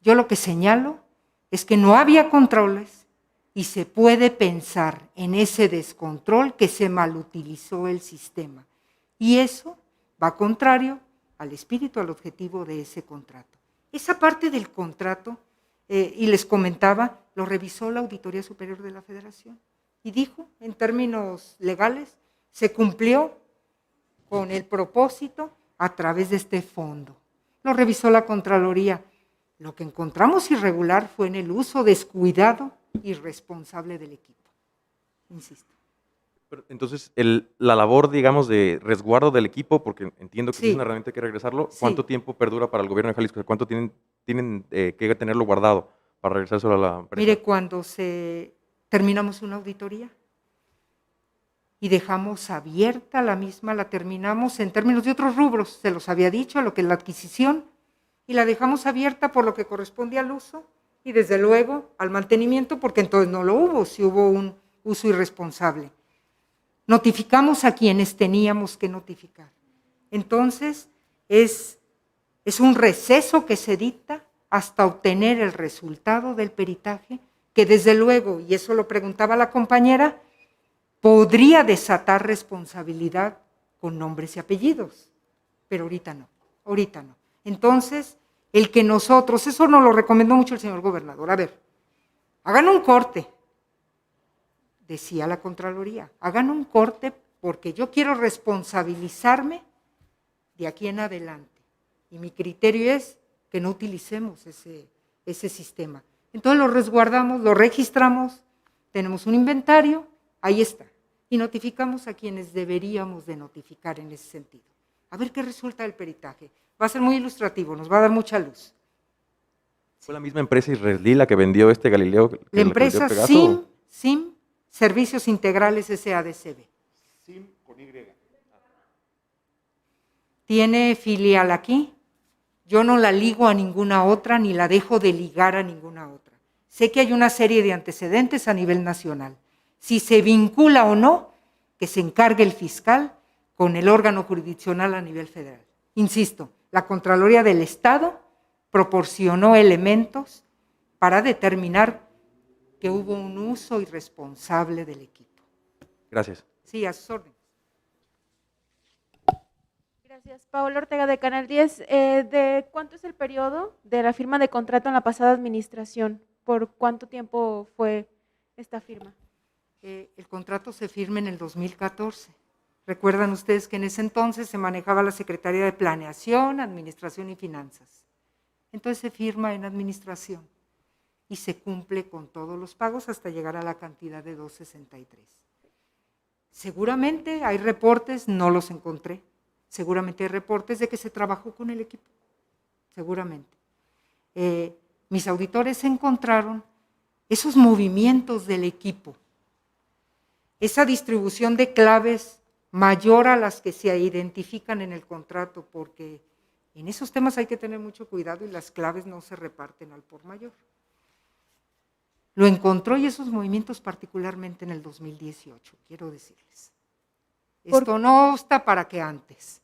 Yo lo que señalo es que no había controles y se puede pensar en ese descontrol que se malutilizó el sistema. Y eso va contrario al espíritu, al objetivo de ese contrato. Esa parte del contrato, y les comentaba, lo revisó la Auditoría Superior de la Federación y dijo, en términos legales, se cumplió con el propósito a través de este fondo. Lo revisó la Contraloría. Lo que encontramos irregular fue en el uso descuidado y irresponsable del equipo. Insisto. Pero, entonces, la labor, digamos, de resguardo del equipo, porque entiendo que Sí. es una herramienta que hay que regresarlo, Sí. ¿cuánto tiempo perdura para el gobierno de Jalisco? ¿Cuánto tienen que tenerlo guardado para regresárselo a la empresa? Mire, cuando terminamos una auditoría y dejamos abierta la misma, la terminamos en términos de otros rubros, se los había dicho, lo que es la adquisición, y la dejamos abierta por lo que corresponde al uso y desde luego al mantenimiento, porque entonces no lo hubo, si hubo un uso irresponsable. Notificamos a quienes teníamos que notificar. Entonces, es un receso que se dicta hasta obtener el resultado del peritaje, que desde luego, y eso lo preguntaba la compañera, podría desatar responsabilidad con nombres y apellidos, pero ahorita no, ahorita no. Entonces, el que nosotros, eso nos lo recomendó mucho el señor gobernador, a ver, hagan un corte, decía la Contraloría, hagan un corte porque yo quiero responsabilizarme de aquí en adelante. Y mi criterio es que no utilicemos ese sistema. Entonces lo resguardamos, lo registramos, tenemos un inventario, ahí está. Y notificamos a quienes deberíamos de notificar en ese sentido. A ver qué resulta del peritaje. Va a ser muy ilustrativo, nos va a dar mucha luz. ¿Fue la misma empresa israelí la que vendió este Galileo? La empresa SIM Servicios Integrales SADCB. SIM con Y. Tiene filial aquí. Yo no la ligo a ninguna otra ni la dejo de ligar a ninguna otra. Sé que hay una serie de antecedentes a nivel nacional. Si se vincula o no, que se encargue el fiscal con el órgano jurisdiccional a nivel federal. Insisto, la Contraloría del Estado proporcionó elementos para determinar que hubo un uso irresponsable del equipo. Gracias. Sí, a sus órdenes. Gracias. Paola Ortega de Canal 10. ¿De cuánto es el periodo de la firma de contrato en la pasada administración? ¿Por cuánto tiempo fue esta firma? El contrato se firma en el 2014. Recuerdan ustedes que en ese entonces se manejaba la Secretaría de Planeación, Administración y Finanzas. Entonces se firma en administración y se cumple con todos los pagos hasta llegar a la cantidad de 263. Seguramente hay reportes, no los encontré, seguramente hay reportes de que se trabajó con el equipo, seguramente. Mis auditores encontraron esos movimientos del equipo, esa distribución de claves mayor a las que se identifican en el contrato, porque en esos temas hay que tener mucho cuidado y las claves no se reparten al por mayor. Lo encontró y esos movimientos particularmente en el 2018, quiero decirles. Esto no está para que antes.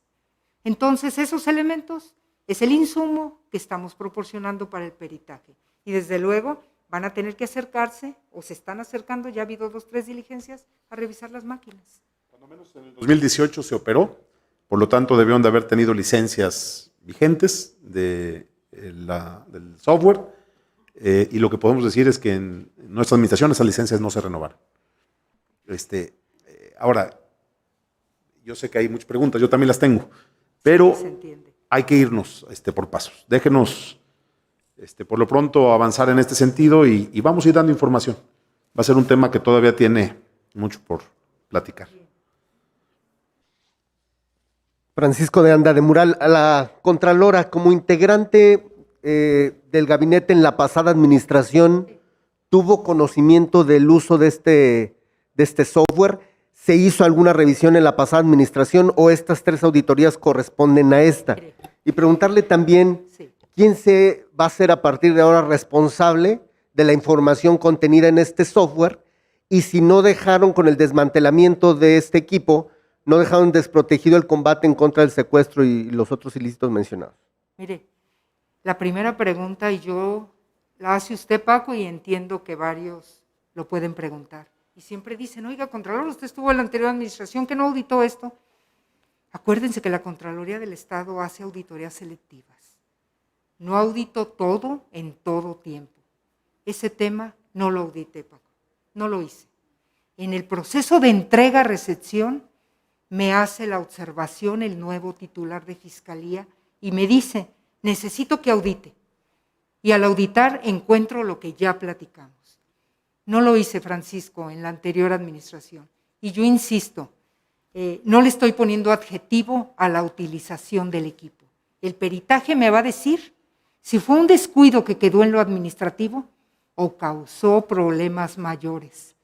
Entonces, esos elementos es el insumo que estamos proporcionando para el peritaje. Y desde luego van a tener que acercarse, o se están acercando, ya ha habido 2 o 3 diligencias, a revisar las máquinas. Cuando menos en el 2018 se operó, por lo tanto debieron de haber tenido licencias vigentes del software, y lo que podemos decir es que en nuestra administración esas licencias no se renovaron. Ahora, yo sé que hay muchas preguntas, yo también las tengo, pero Se entiende. hay que irnos por pasos. Déjenos por lo pronto avanzar en este sentido y vamos a ir dando información. Va a ser un tema que todavía tiene mucho por platicar. Francisco de Anda de Mural, a la Contralora, como integrante del gabinete en la pasada administración, ¿tuvo conocimiento del uso de este software? ¿Se hizo alguna revisión en la pasada administración o estas 3 auditorías corresponden a esta? Y preguntarle también, Sí. ¿quién se va a ser a partir de ahora responsable de la información contenida en este software? Y si no dejaron con el desmantelamiento de este equipo, no dejaron desprotegido el combate en contra del secuestro y los otros ilícitos mencionados. Mire, la primera pregunta, y yo la hace usted, Paco, y entiendo que varios lo pueden preguntar. Y siempre dicen, oiga, Contralor, usted estuvo en la anterior administración, ¿que no auditó esto? Acuérdense que la Contraloría del Estado hace auditorías selectivas. No audito todo en todo tiempo. Ese tema no lo audité, Paco, no lo hice. En el proceso de entrega-recepción me hace la observación el nuevo titular de Fiscalía y me dice, necesito que audite. Y al auditar encuentro lo que ya platicamos. No lo hice, Francisco, en la anterior administración. Y yo insisto, no le estoy poniendo adjetivo a la utilización del equipo. El peritaje me va a decir si fue un descuido que quedó en lo administrativo o causó problemas mayores.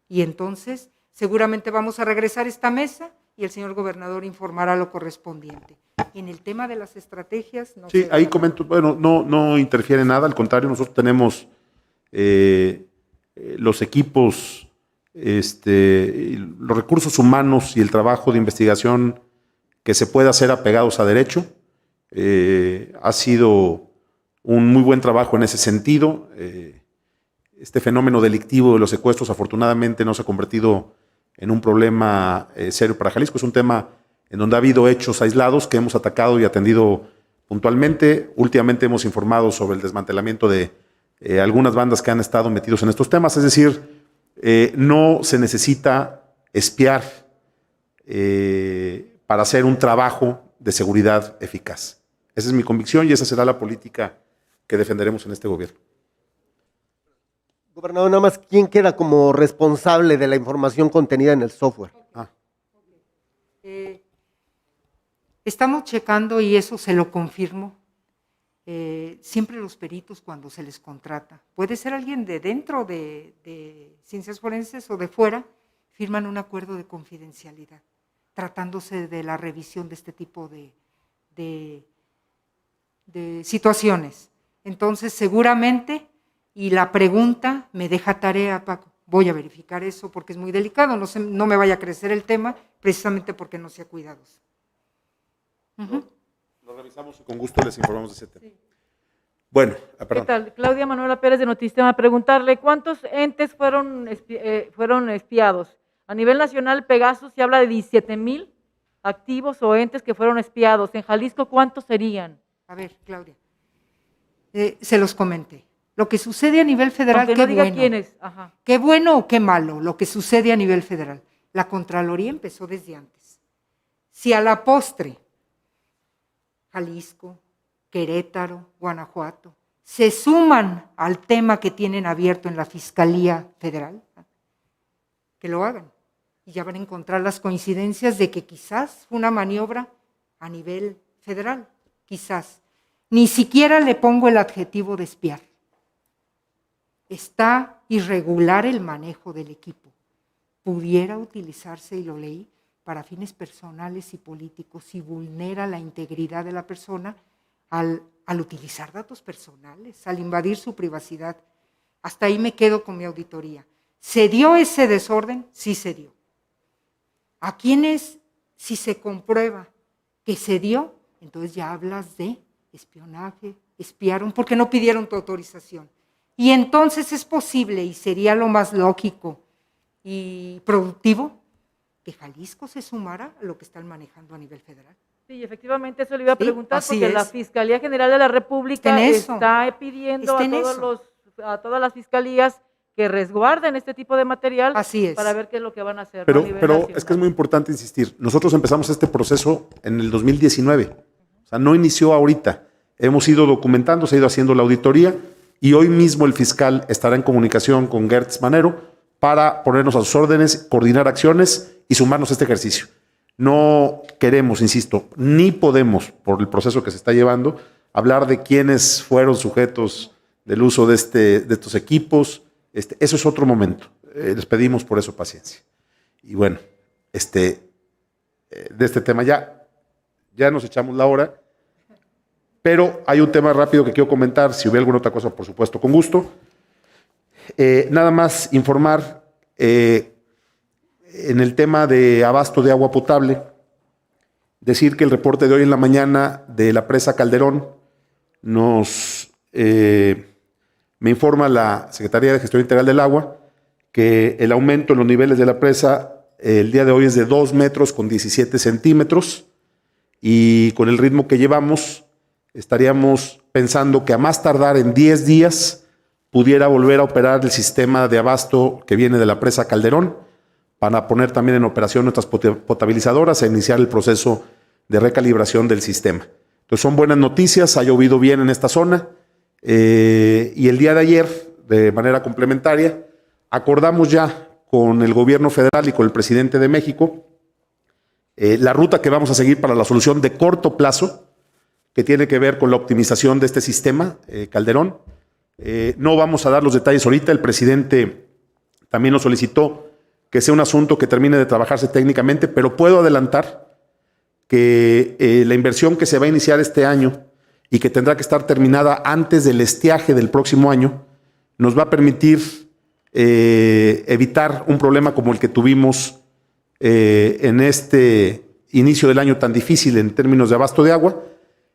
Y entonces seguramente vamos a regresar a esta mesa y el señor gobernador informará lo correspondiente. En el tema de las estrategias... No sí, ahí comento, bueno, no interfiere nada, al contrario, nosotros tenemos los equipos, los recursos humanos y el trabajo de investigación que se puede hacer apegados a derecho. Ha sido un muy buen trabajo en ese sentido. Este fenómeno delictivo de los secuestros afortunadamente no se ha convertido en un problema serio para Jalisco. Es un tema en donde ha habido hechos aislados que hemos atacado y atendido puntualmente. Últimamente hemos informado sobre el desmantelamiento de algunas bandas que han estado metidos en estos temas. Es decir, no se necesita espiar para hacer un trabajo de seguridad eficaz. Esa es mi convicción y esa será la política que defenderemos en este gobierno. Gobernador, nada más, ¿quién queda como responsable de la información contenida en el software? Estamos checando, y eso se lo confirmo, siempre los peritos cuando se les contrata, puede ser alguien de dentro de ciencias forenses o de fuera, firman un acuerdo de confidencialidad, tratándose de la revisión de este tipo de situaciones. Entonces, seguramente, y la pregunta me deja tarea, Paco, voy a verificar eso porque es muy delicado, no me vaya a crecer el tema, precisamente porque no sea cuidadoso. Lo revisamos y con gusto les informamos de ese tema. Sí. Bueno, perdón. ¿Qué tal? Claudia Manuela Pérez de Notistema, preguntarle, ¿cuántos entes fueron espiados? A nivel nacional, Pegasus se habla de 17,000 activos o entes que fueron espiados. En Jalisco, ¿cuántos serían? A ver, Claudia, se los comenté. Lo que sucede a nivel federal, aunque qué no diga bueno. Quiénes. Ajá. Qué bueno o qué malo lo que sucede a nivel federal. La Contraloría empezó desde antes. Si a la postre, Jalisco, Querétaro, Guanajuato, se suman al tema que tienen abierto en la Fiscalía Federal, que lo hagan. Y ya van a encontrar las coincidencias de que quizás fue una maniobra a nivel federal, quizás. Ni siquiera le pongo el adjetivo de espiar. Está irregular el manejo del equipo. Pudiera utilizarse, y lo leí, para fines personales y políticos y vulnera la integridad de la persona al utilizar datos personales, al invadir su privacidad. Hasta ahí me quedo con mi auditoría. ¿Se dio ese desorden? Sí se dio. ¿A quiénes, si se comprueba que se dio? Entonces ya hablas de espionaje, espiaron porque no pidieron tu autorización. Y entonces es posible, y sería lo más lógico y productivo, que Jalisco se sumara a lo que están manejando a nivel federal. Sí, efectivamente, eso le iba a preguntar, sí, porque la Fiscalía General de la República está pidiendo a todas las fiscalías que resguarden este tipo de material para ver qué es lo que van a hacer. Pero es que es muy importante insistir. Nosotros empezamos este proceso en el 2019. O sea, no inició ahorita. Hemos ido documentando, se ha ido haciendo la auditoría y hoy mismo el fiscal estará en comunicación con Gertz Manero para ponernos a sus órdenes, coordinar acciones y sumarnos a este ejercicio. No queremos, insisto, ni podemos, por el proceso que se está llevando, hablar de quiénes fueron sujetos del uso de estos equipos. Eso es otro momento. Les pedimos por eso paciencia. Y bueno, de este tema ya nos echamos la hora, pero hay un tema rápido que quiero comentar. Si hubiera alguna otra cosa, por supuesto, con gusto. Nada más informar en el tema de abasto de agua potable, decir que el reporte de hoy en la mañana de la presa Calderón me informa la Secretaría de Gestión Integral del Agua que el aumento en los niveles de la presa el día de hoy es de 2 metros con 17 centímetros y con el ritmo que llevamos estaríamos pensando que a más tardar en 10 días pudiera volver a operar el sistema de abasto que viene de la presa Calderón para poner también en operación nuestras potabilizadoras e iniciar el proceso de recalibración del sistema. Entonces son buenas noticias, ha llovido bien en esta zona y el día de ayer, de manera complementaria, acordamos ya con el gobierno federal y con el presidente de México la ruta que vamos a seguir para la solución de corto plazo, que tiene que ver con la optimización de este sistema, Calderón. No vamos a dar los detalles ahorita, el presidente también nos solicitó que sea un asunto que termine de trabajarse técnicamente, pero puedo adelantar que la inversión que se va a iniciar este año y que tendrá que estar terminada antes del estiaje del próximo año, nos va a permitir evitar un problema como el que tuvimos en este inicio del año tan difícil en términos de abasto de agua.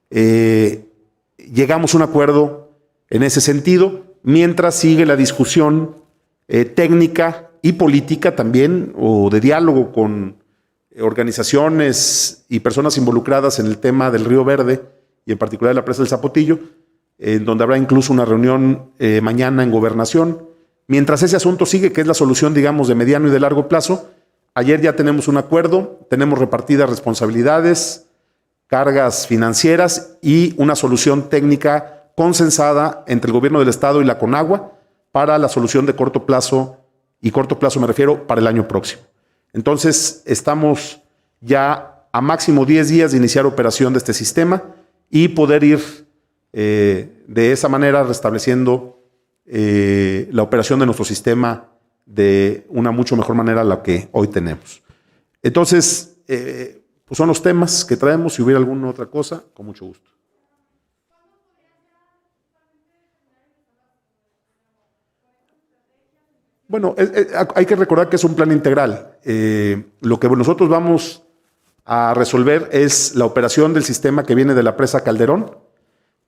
Llegamos a un acuerdo en ese sentido, mientras sigue la discusión técnica y política también, o de diálogo con organizaciones y personas involucradas en el tema del Río Verde y en particular de la presa del Zapotillo, en donde habrá incluso una reunión mañana en Gobernación. Mientras ese asunto sigue, que es la solución, digamos, de mediano y de largo plazo, ayer ya tenemos un acuerdo, tenemos repartidas responsabilidades, cargas financieras y una solución técnica consensada entre el gobierno del Estado y la Conagua para la solución de corto plazo, y corto plazo me refiero para el año próximo. Entonces, estamos ya a máximo 10 días de iniciar operación de este sistema y poder ir de esa manera restableciendo la operación de nuestro sistema de una mucho mejor manera a la que hoy tenemos. Entonces, pues son los temas que traemos. Si hubiera alguna otra cosa, con mucho gusto. Bueno, hay que recordar que es un plan integral. Lo que nosotros vamos a resolver es la operación del sistema que viene de la presa Calderón,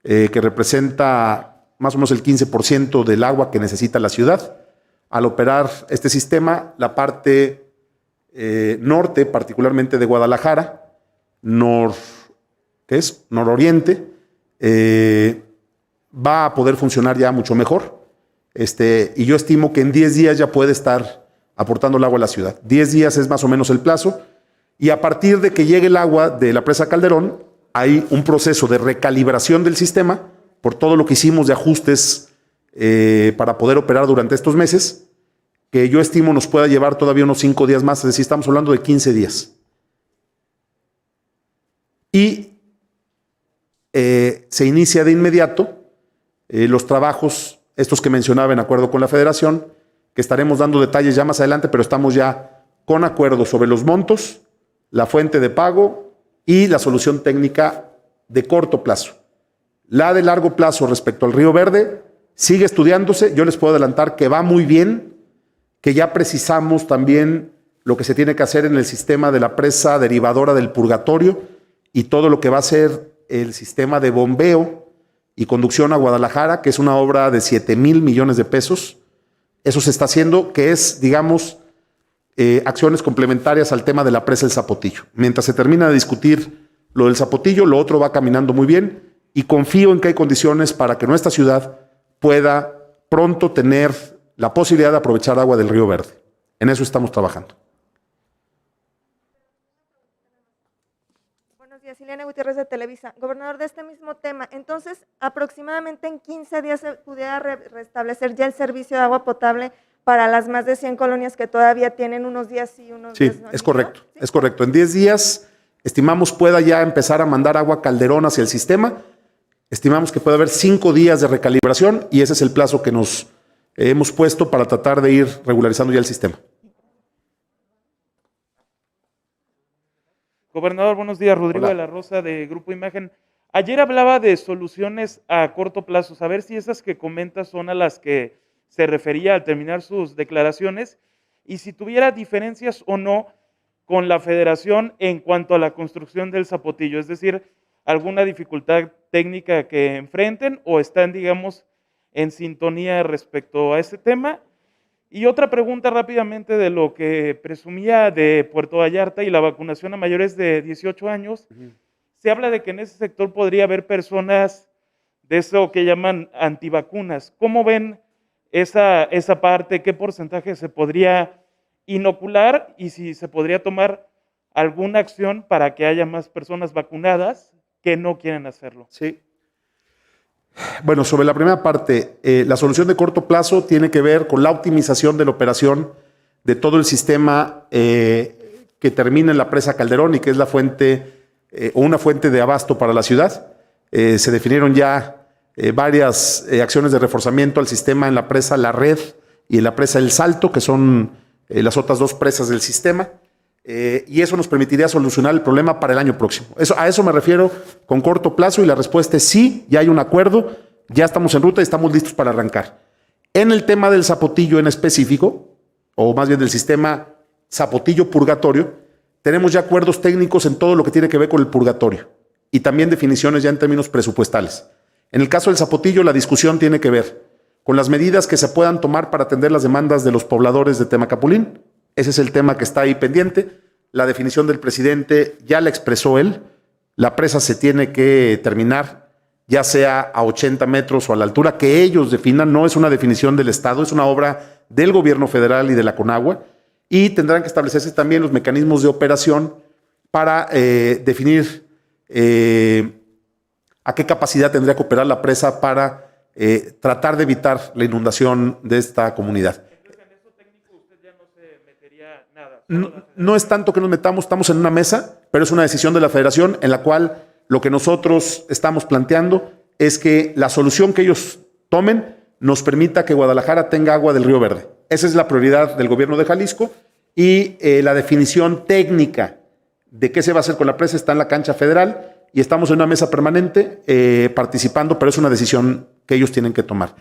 que representa más o menos el 15% del agua que necesita la ciudad. Al operar este sistema, la parte norte, particularmente de Guadalajara, nororiente, va a poder funcionar ya mucho mejor. Y yo estimo que en 10 días ya puede estar aportando el agua a la ciudad. 10 días es más o menos el plazo. Y a partir de que llegue el agua de la presa Calderón, hay un proceso de recalibración del sistema por todo lo que hicimos de ajustes para poder operar durante estos meses, que yo estimo nos pueda llevar todavía unos 5 días más, es decir, estamos hablando de 15 días. Y se inicia de inmediato los trabajos, estos que mencionaba en acuerdo con la Federación, que estaremos dando detalles ya más adelante, pero estamos ya con acuerdo sobre los montos, la fuente de pago y la solución técnica de corto plazo. La de largo plazo respecto al Río Verde sigue estudiándose. Yo les puedo adelantar que va muy bien, que ya precisamos también lo que se tiene que hacer en el sistema de la presa derivadora del Purgatorio y todo lo que va a ser el sistema de bombeo y conducción a Guadalajara, que es una obra de 7,000 millones de pesos. Eso se está haciendo, que es, digamos, acciones complementarias al tema de la presa del Zapotillo. Mientras se termina de discutir lo del Zapotillo, lo otro va caminando muy bien y confío en que hay condiciones para que nuestra ciudad pueda pronto tener la posibilidad de aprovechar agua del Río Verde. En eso estamos trabajando. Buenos días, Ileana Gutiérrez de Televisa. Gobernador, de este mismo tema, entonces, aproximadamente en 15 días se pudiera restablecer ya el servicio de agua potable para las más de 100 colonias que todavía tienen unos días sí y unos días no. Sí, es correcto, ¿sí? Es correcto. En 10 días estimamos pueda ya empezar a mandar agua Calderón hacia el sistema. Estimamos que puede haber 5 días de recalibración y ese es el plazo que nos hemos puesto para tratar de ir regularizando ya el sistema. Gobernador, buenos días. Rodrigo Hola. de la Rosa, de Grupo Imagen. Ayer hablaba de soluciones a corto plazo, saber si esas que comentas son a las que se refería al terminar sus declaraciones y si tuviera diferencias o no con la Federación en cuanto a la construcción del Zapotillo, es decir, alguna dificultad técnica que enfrenten o están, digamos, en sintonía respecto a este tema. Y otra pregunta rápidamente de lo que presumía de Puerto Vallarta y la vacunación a mayores de 18 años. Se habla de que en ese sector podría haber personas de eso que llaman antivacunas. ¿Cómo ven esa parte? ¿Qué porcentaje se podría inocular y si se podría tomar alguna acción para que haya más personas vacunadas que no quieren hacerlo? Sí. Bueno, sobre la primera parte, la solución de corto plazo tiene que ver con la optimización de la operación de todo el sistema que termina en la presa Calderón y que es la fuente o una fuente de abasto para la ciudad. Se definieron ya varias acciones de reforzamiento al sistema en la presa La Red y en la presa El Salto, que son las otras dos presas del sistema. Y eso nos permitiría solucionar el problema para el año próximo. A eso me refiero con corto plazo y la respuesta es sí, ya hay un acuerdo, ya estamos en ruta y estamos listos para arrancar. En el tema del Zapotillo en específico, o más bien del sistema Zapotillo Purgatorio, tenemos ya acuerdos técnicos en todo lo que tiene que ver con el purgatorio y también definiciones ya en términos presupuestales. En el caso del Zapotillo, la discusión tiene que ver con las medidas que se puedan tomar para atender las demandas de los pobladores de Temacapulín. Ese es el tema que está ahí pendiente. La definición del presidente ya la expresó él. La presa se tiene que terminar, ya sea a 80 metros o a la altura que ellos definan. No es una definición del Estado, es una obra del gobierno federal y de la CONAGUA. Y tendrán que establecerse también los mecanismos de operación para definir a qué capacidad tendría que operar la presa para tratar de evitar la inundación de esta comunidad. No es tanto que nos metamos, estamos en una mesa, pero es una decisión de la federación en la cual lo que nosotros estamos planteando es que la solución que ellos tomen nos permita que Guadalajara tenga agua del Río Verde. Esa es la prioridad del gobierno de Jalisco y la definición técnica de qué se va a hacer con la presa está en la cancha federal y estamos en una mesa permanente participando, pero es una decisión que ellos tienen que tomar.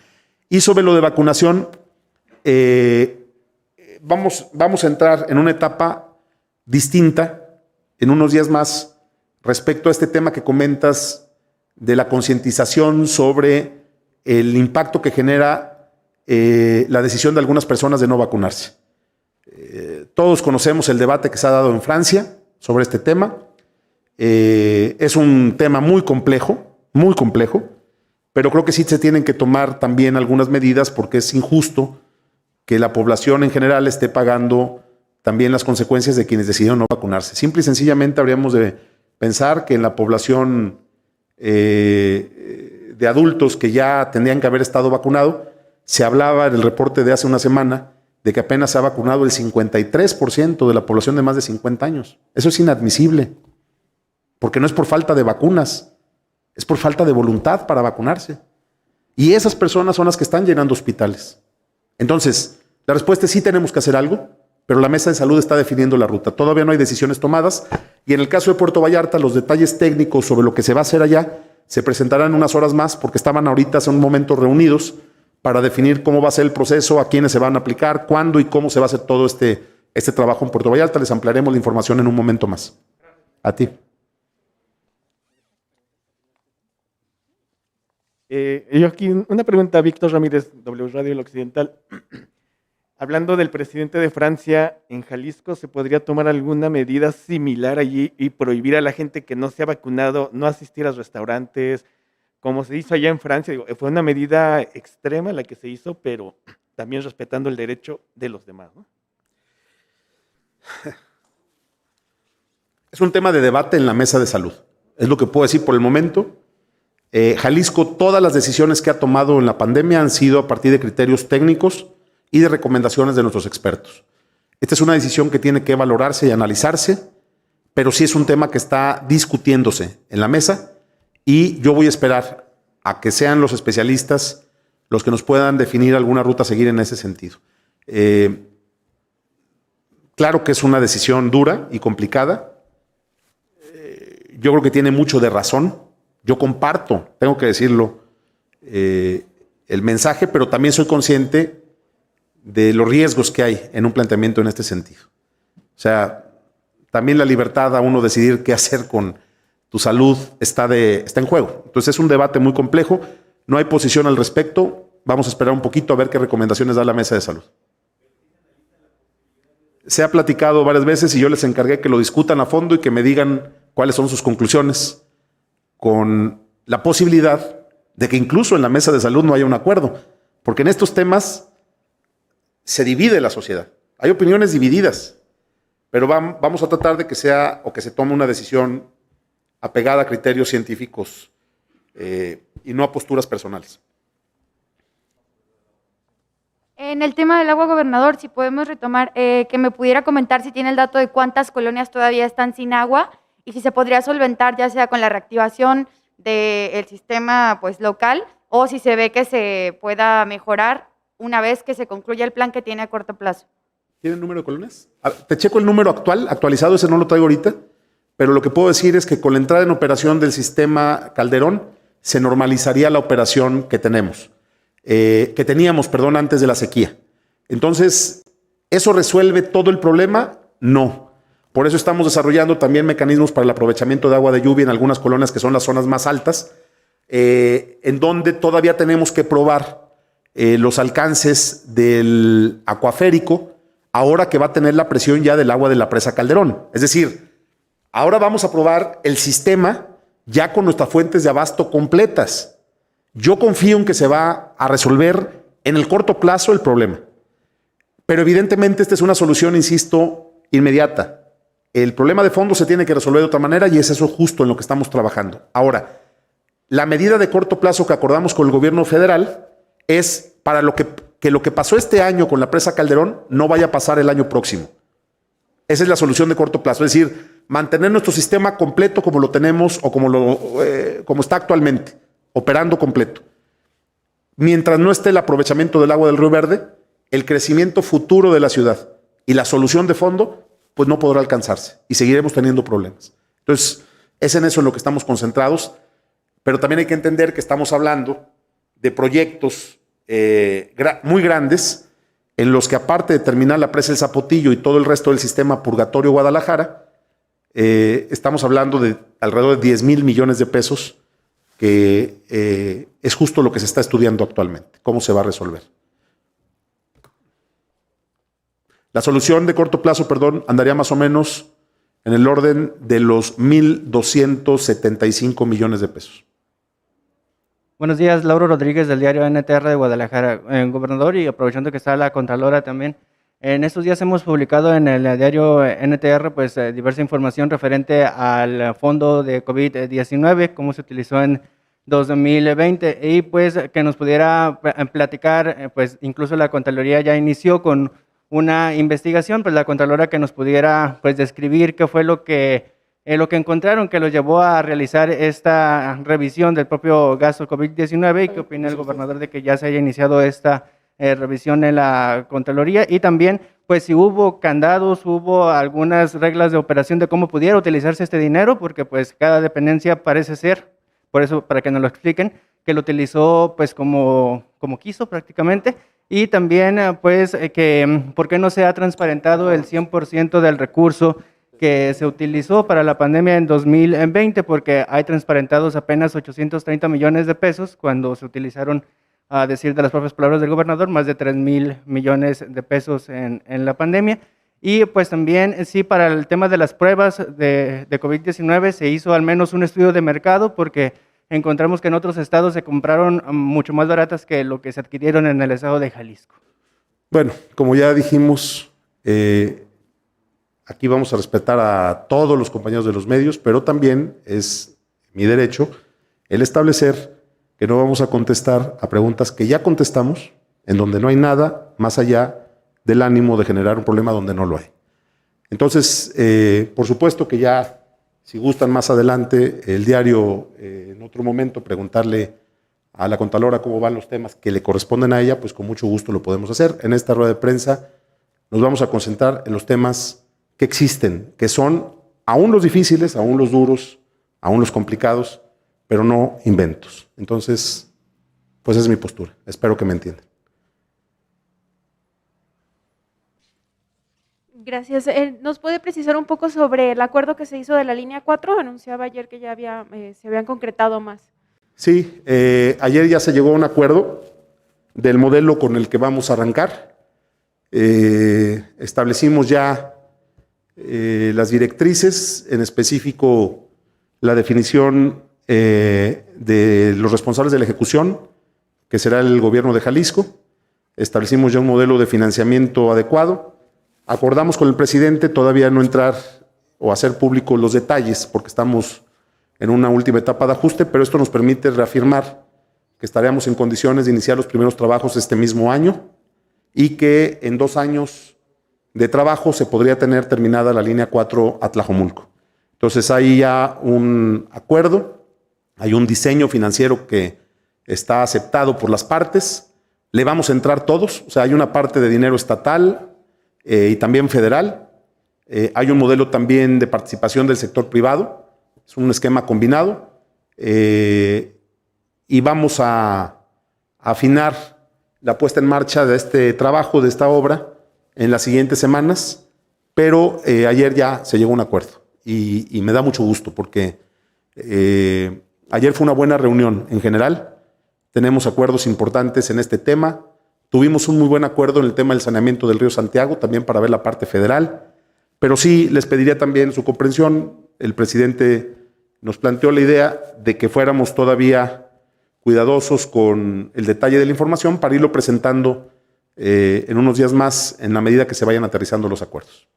Y sobre lo de vacunación, vamos a entrar en una etapa distinta en unos días más respecto a este tema que comentas de la concientización sobre el impacto que genera la decisión de algunas personas de no vacunarse. Todos conocemos el debate que se ha dado en Francia sobre este tema. Es un tema muy complejo, pero creo que sí se tienen que tomar también algunas medidas porque es injusto que la población en general esté pagando también las consecuencias de quienes decidieron no vacunarse. Simple y sencillamente habríamos de pensar que en la población de adultos que ya tendrían que haber estado vacunados, se hablaba en el reporte de hace una semana de que apenas se ha vacunado el 53% de la población de más de 50 años. Eso es inadmisible, porque no es por falta de vacunas, es por falta de voluntad para vacunarse. Y esas personas son las que están llenando hospitales. Entonces, la respuesta es sí tenemos que hacer algo, pero la mesa de salud está definiendo la ruta. Todavía no hay decisiones tomadas y en el caso de Puerto Vallarta, los detalles técnicos sobre lo que se va a hacer allá se presentarán unas horas más porque estaban ahorita hace un momento reunidos para definir cómo va a ser el proceso, a quiénes se van a aplicar, cuándo y cómo se va a hacer todo este trabajo en Puerto Vallarta. Les ampliaremos la información en un momento más. A ti. Yo aquí una pregunta a Víctor Ramírez, W Radio El Occidental. Hablando del presidente de Francia, en Jalisco, ¿se podría tomar alguna medida similar allí y prohibir a la gente que no se ha vacunado no asistir a restaurantes, como se hizo allá en Francia? Digo, fue una medida extrema la que se hizo, pero también respetando el derecho de los demás, ¿no? Es un tema de debate en la mesa de salud. Es lo que puedo decir por el momento. Jalisco, todas las decisiones que ha tomado en la pandemia han sido a partir de criterios técnicos y de recomendaciones de nuestros expertos. Esta es una decisión que tiene que valorarse y analizarse, pero sí es un tema que está discutiéndose en la mesa y yo voy a esperar a que sean los especialistas los que nos puedan definir alguna ruta a seguir en ese sentido. Claro que es una decisión dura y complicada. Yo creo que tiene mucho de razón. Yo comparto, tengo que decirlo, el mensaje, pero también soy consciente de los riesgos que hay en un planteamiento en este sentido. O sea, también la libertad a uno decidir qué hacer con tu salud está en juego. Entonces es un debate muy complejo, no hay posición al respecto, vamos a esperar un poquito a ver qué recomendaciones da la mesa de salud. se ha platicado varias veces y yo les encargué que lo discutan a fondo y que me digan cuáles son sus conclusiones, con la posibilidad de que incluso en la mesa de salud no haya un acuerdo, porque en estos temas se divide la sociedad. Hay opiniones divididas, pero vamos a tratar de que sea o que se tome una decisión apegada a criterios científicos y no a posturas personales. En el tema del agua, gobernador, si podemos retomar, que me pudiera comentar si tiene el dato de cuántas colonias todavía están sin agua y si se podría solventar ya sea con la reactivación del sistema pues, local o si se ve que se pueda mejorar una vez que se concluya el plan que tiene a corto plazo. ¿Tiene el número de colonias? Te checo el número actualizado, ese no lo traigo ahorita, pero lo que puedo decir es que con la entrada en operación del sistema Calderón se normalizaría la operación que teníamos, antes de la sequía. Entonces, ¿eso resuelve todo el problema? No. Por eso estamos desarrollando también mecanismos para el aprovechamiento de agua de lluvia en algunas colonias que son las zonas más altas, en donde todavía tenemos que probar los alcances del acuaférico, ahora que va a tener la presión ya del agua de la presa Calderón. Es decir, ahora vamos a probar el sistema ya con nuestras fuentes de abasto completas. Yo confío en que se va a resolver en el corto plazo el problema. Pero evidentemente esta es una solución, insisto, inmediata. El problema de fondo se tiene que resolver de otra manera y es eso justo en lo que estamos trabajando. Ahora, la medida de corto plazo que acordamos con el gobierno federal es para lo que pasó este año con la presa Calderón no vaya a pasar el año próximo. Esa es la solución de corto plazo, es decir, mantener nuestro sistema completo como lo tenemos o como está actualmente, operando completo. Mientras no esté el aprovechamiento del agua del Río Verde, el crecimiento futuro de la ciudad y la solución de fondo, pues no podrá alcanzarse y seguiremos teniendo problemas. Entonces, es en eso en lo que estamos concentrados, pero también hay que entender que estamos hablando de proyectos muy grandes en los que, aparte de terminar la presa El Zapotillo y todo el resto del sistema Purgatorio Guadalajara, estamos hablando de alrededor de 10,000 millones de pesos, que es justo lo que se está estudiando actualmente, cómo se va a resolver. La solución de corto plazo, andaría más o menos en el orden de los 1,275 millones de pesos. Buenos días, Lauro Rodríguez del diario NTR de Guadalajara. Gobernador, y aprovechando que está la Contralora también, en estos días hemos publicado en el diario NTR pues, diversa información referente al fondo de COVID-19, cómo se utilizó en 2020, y pues que nos pudiera platicar, pues incluso la Contraloría ya inició con una investigación, pues la Contralora que nos pudiera pues describir qué fue lo que encontraron que los llevó a realizar esta revisión del propio gasto COVID-19 y qué opina el gobernador de que ya se haya iniciado esta revisión en la Contraloría, y también pues si hubo candados, hubo algunas reglas de operación de cómo pudiera utilizarse este dinero, porque pues cada dependencia parece ser, por eso para que nos lo expliquen, que lo utilizó pues como quiso prácticamente, y también pues que por qué no se ha transparentado el 100% del recurso que se utilizó para la pandemia en 2020, porque hay transparentados apenas 830 millones de pesos, cuando se utilizaron, a decir de las propias palabras del gobernador, más de 3,000 millones de pesos en la pandemia. Y pues también, sí, para el tema de las pruebas de COVID-19 se hizo al menos un estudio de mercado, porque encontramos que en otros estados se compraron mucho más baratas que lo que se adquirieron en el estado de Jalisco. Bueno, como ya dijimos, aquí vamos a respetar a todos los compañeros de los medios, pero también es mi derecho el establecer que no vamos a contestar a preguntas que ya contestamos, en donde no hay nada más allá del ánimo de generar un problema donde no lo hay. Entonces, por supuesto que ya, si gustan más adelante, el diario, en otro momento, preguntarle a la Contralora cómo van los temas que le corresponden a ella, pues con mucho gusto lo podemos hacer. En esta rueda de prensa nos vamos a concentrar en los temas que existen, que son aún los difíciles, aún los duros, aún los complicados, pero no inventos. Entonces, pues es mi postura. Espero que me entiendan. Gracias. ¿Nos puede precisar un poco sobre el acuerdo que se hizo de la línea 4? Anunciaba ayer que ya se habían concretado más. Sí, ayer ya se llegó a un acuerdo del modelo con el que vamos a arrancar. Establecimos ya las directrices, en específico la definición de los responsables de la ejecución, que será el gobierno de Jalisco. Establecimos ya un modelo de financiamiento adecuado. Acordamos con el presidente todavía no entrar o hacer públicos los detalles, porque estamos en una última etapa de ajuste, pero esto nos permite reafirmar que estaríamos en condiciones de iniciar los primeros trabajos este mismo año y que en 2 años de trabajo se podría tener terminada la línea 4 a Tlajomulco. Entonces hay ya un acuerdo, hay un diseño financiero que está aceptado por las partes, le vamos a entrar todos, o sea, hay una parte de dinero estatal y también federal, hay un modelo también de participación del sector privado, es un esquema combinado, y vamos a afinar la puesta en marcha de este trabajo, de esta obra, en las siguientes semanas, pero ayer ya se llegó a un acuerdo y me da mucho gusto porque ayer fue una buena reunión en general, tenemos acuerdos importantes en este tema, tuvimos un muy buen acuerdo en el tema del saneamiento del río Santiago, también para ver la parte federal, pero sí les pediría también su comprensión. El presidente nos planteó la idea de que fuéramos todavía cuidadosos con el detalle de la información para irlo presentando en unos días más en la medida que se vayan aterrizando los acuerdos.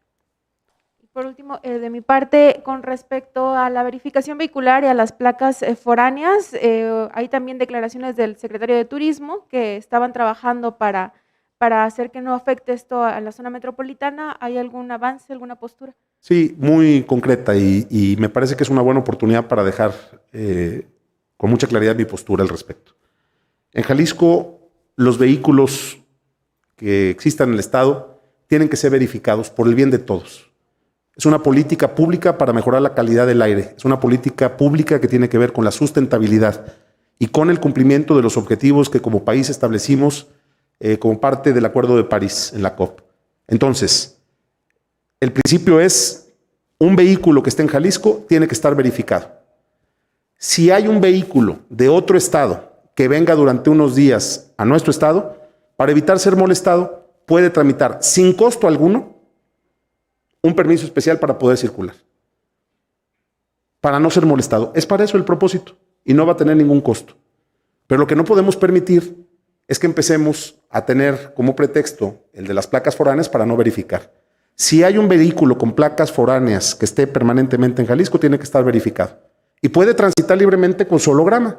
Por último, de mi parte, con respecto a la verificación vehicular y a las placas foráneas, hay también declaraciones del secretario de Turismo que estaban trabajando para hacer que no afecte esto a la zona metropolitana. ¿Hay algún avance, alguna postura? Sí, muy concreta y me parece que es una buena oportunidad para dejar con mucha claridad mi postura al respecto. En Jalisco, los vehículos que existan en el Estado tienen que ser verificados por el bien de todos. Es una política pública para mejorar la calidad del aire. Es una política pública que tiene que ver con la sustentabilidad y con el cumplimiento de los objetivos que como país establecimos como parte del Acuerdo de París en la COP. Entonces, el principio es, un vehículo que esté en Jalisco tiene que estar verificado. Si hay un vehículo de otro estado que venga durante unos días a nuestro estado, para evitar ser molestado, puede tramitar sin costo alguno un permiso especial para poder circular. Para no ser molestado. Es para eso el propósito y no va a tener ningún costo. Pero lo que no podemos permitir es que empecemos a tener como pretexto el de las placas foráneas para no verificar. Si hay un vehículo con placas foráneas que esté permanentemente en Jalisco, tiene que estar verificado. Y puede transitar libremente con su holograma.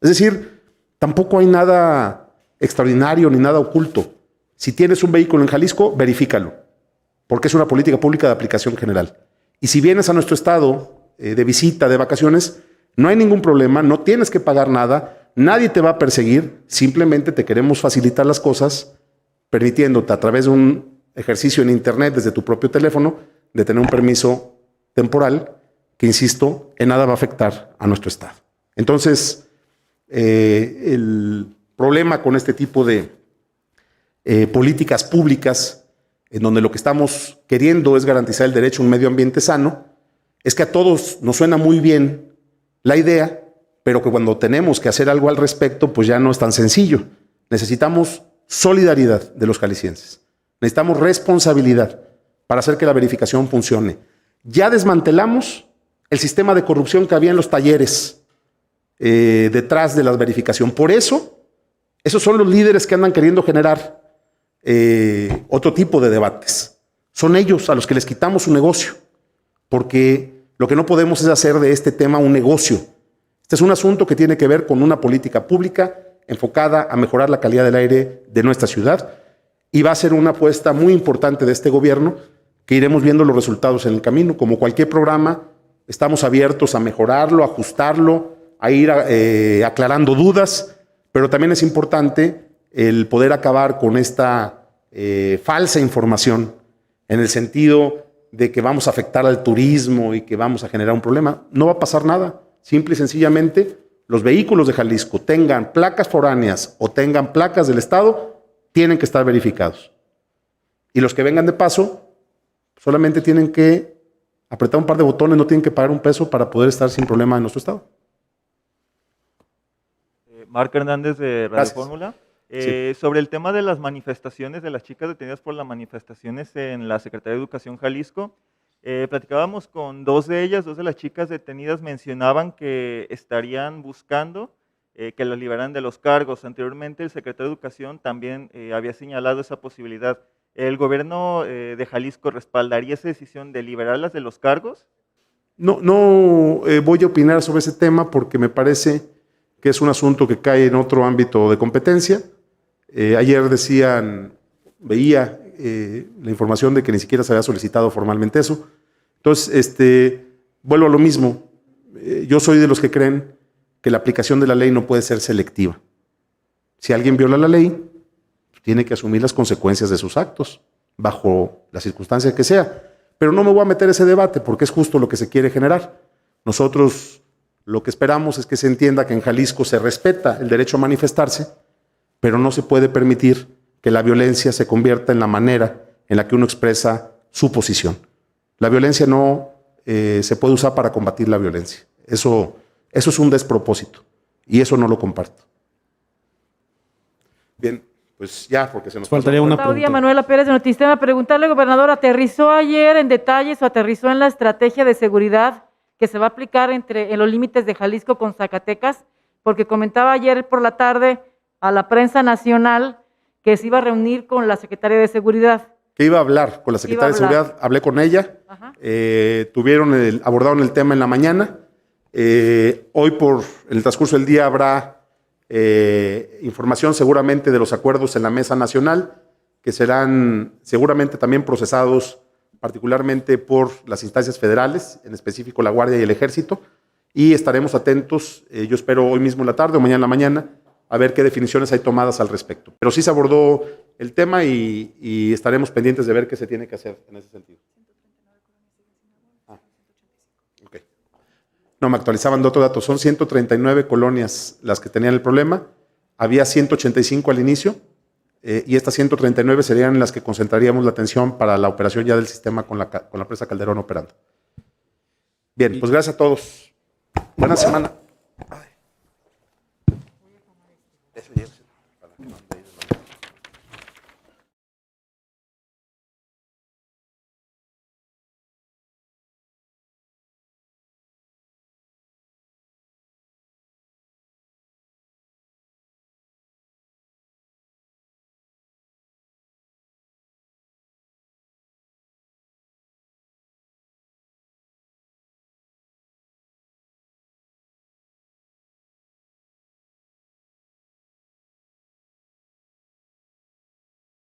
Es decir, tampoco hay nada extraordinario ni nada oculto. Si tienes un vehículo en Jalisco, verifícalo, porque es una política pública de aplicación general. Y si vienes a nuestro estado de visita, de vacaciones, no hay ningún problema, no tienes que pagar nada, nadie te va a perseguir, simplemente te queremos facilitar las cosas, permitiéndote a través de un ejercicio en internet desde tu propio teléfono de tener un permiso temporal que, insisto, en nada va a afectar a nuestro estado. Entonces, el problema con este tipo de políticas públicas, en donde lo que estamos queriendo es garantizar el derecho a un medio ambiente sano, es que a todos nos suena muy bien la idea, pero que cuando tenemos que hacer algo al respecto, pues ya no es tan sencillo. Necesitamos solidaridad de los jaliscienses. Necesitamos responsabilidad para hacer que la verificación funcione. Ya desmantelamos el sistema de corrupción que había en los talleres detrás de la verificación. Por eso, esos son los líderes que andan queriendo generar otro tipo de debates. Son ellos a los que les quitamos su negocio, porque lo que no podemos es hacer de este tema un negocio. Este es un asunto que tiene que ver con una política pública enfocada a mejorar la calidad del aire de nuestra ciudad, y va a ser una apuesta muy importante de este gobierno, que iremos viendo los resultados en el camino. Como cualquier programa, estamos abiertos a mejorarlo, a ajustarlo, a ir aclarando dudas, pero también es importante el poder acabar con esta falsa información, en el sentido de que vamos a afectar al turismo y que vamos a generar un problema. No va a pasar nada. Simple y sencillamente, los vehículos de Jalisco, tengan placas foráneas o tengan placas del Estado, tienen que estar verificados. Y los que vengan de paso, solamente tienen que apretar un par de botones, no tienen que pagar un peso para poder estar sin problema en nuestro estado. Marc Hernández de Radio Gracias. Fórmula. Sobre el tema de las manifestaciones, de las chicas detenidas por las manifestaciones en la Secretaría de Educación Jalisco, platicábamos con dos de ellas, dos de las chicas detenidas mencionaban que estarían buscando que las liberaran de los cargos. Anteriormente el secretario de Educación también había señalado esa posibilidad. ¿El gobierno de Jalisco respaldaría esa decisión de liberarlas de los cargos? No voy a opinar sobre ese tema porque me parece que es un asunto que cae en otro ámbito de competencia. Ayer veía la información de que ni siquiera se había solicitado formalmente eso. Entonces, vuelvo a lo mismo. Yo soy de los que creen que la aplicación de la ley no puede ser selectiva. Si alguien viola la ley, tiene que asumir las consecuencias de sus actos, bajo la circunstancia que sea. Pero no me voy a meter ese debate porque es justo lo que se quiere generar. Nosotros lo que esperamos es que se entienda que en Jalisco se respeta el derecho a manifestarse, pero no se puede permitir que la violencia se convierta en la manera en la que uno expresa su posición. La violencia no se puede usar para combatir la violencia. Eso es un despropósito y eso no lo comparto. Bien, pues ya, porque se nos faltaría una Claudia pregunta. Manuela Pérez de Notistema, preguntarle, gobernador, ¿aterrizó ayer en detalles o aterrizó en la estrategia de seguridad que se va a aplicar en los límites de Jalisco con Zacatecas? Porque comentaba ayer por la tarde a la prensa nacional que se iba a reunir con la secretaria de Seguridad. Que iba a hablar con la secretaria de Seguridad, hablé con ella, abordaron el tema en la mañana. Hoy en el transcurso del día habrá información seguramente de los acuerdos en la mesa nacional, que serán seguramente también procesados particularmente por las instancias federales, en específico la Guardia y el Ejército, y estaremos atentos, yo espero hoy mismo en la tarde o mañana en la mañana, a ver qué definiciones hay tomadas al respecto. Pero sí se abordó el tema y estaremos pendientes de ver qué se tiene que hacer en ese sentido. Ok. No, me actualizaban de otro dato. Son 139 colonias las que tenían el problema. Había 185 al inicio y estas 139 serían las que concentraríamos la atención para la operación ya del sistema con la presa Calderón operando. Bien, pues gracias a todos. Buena semana.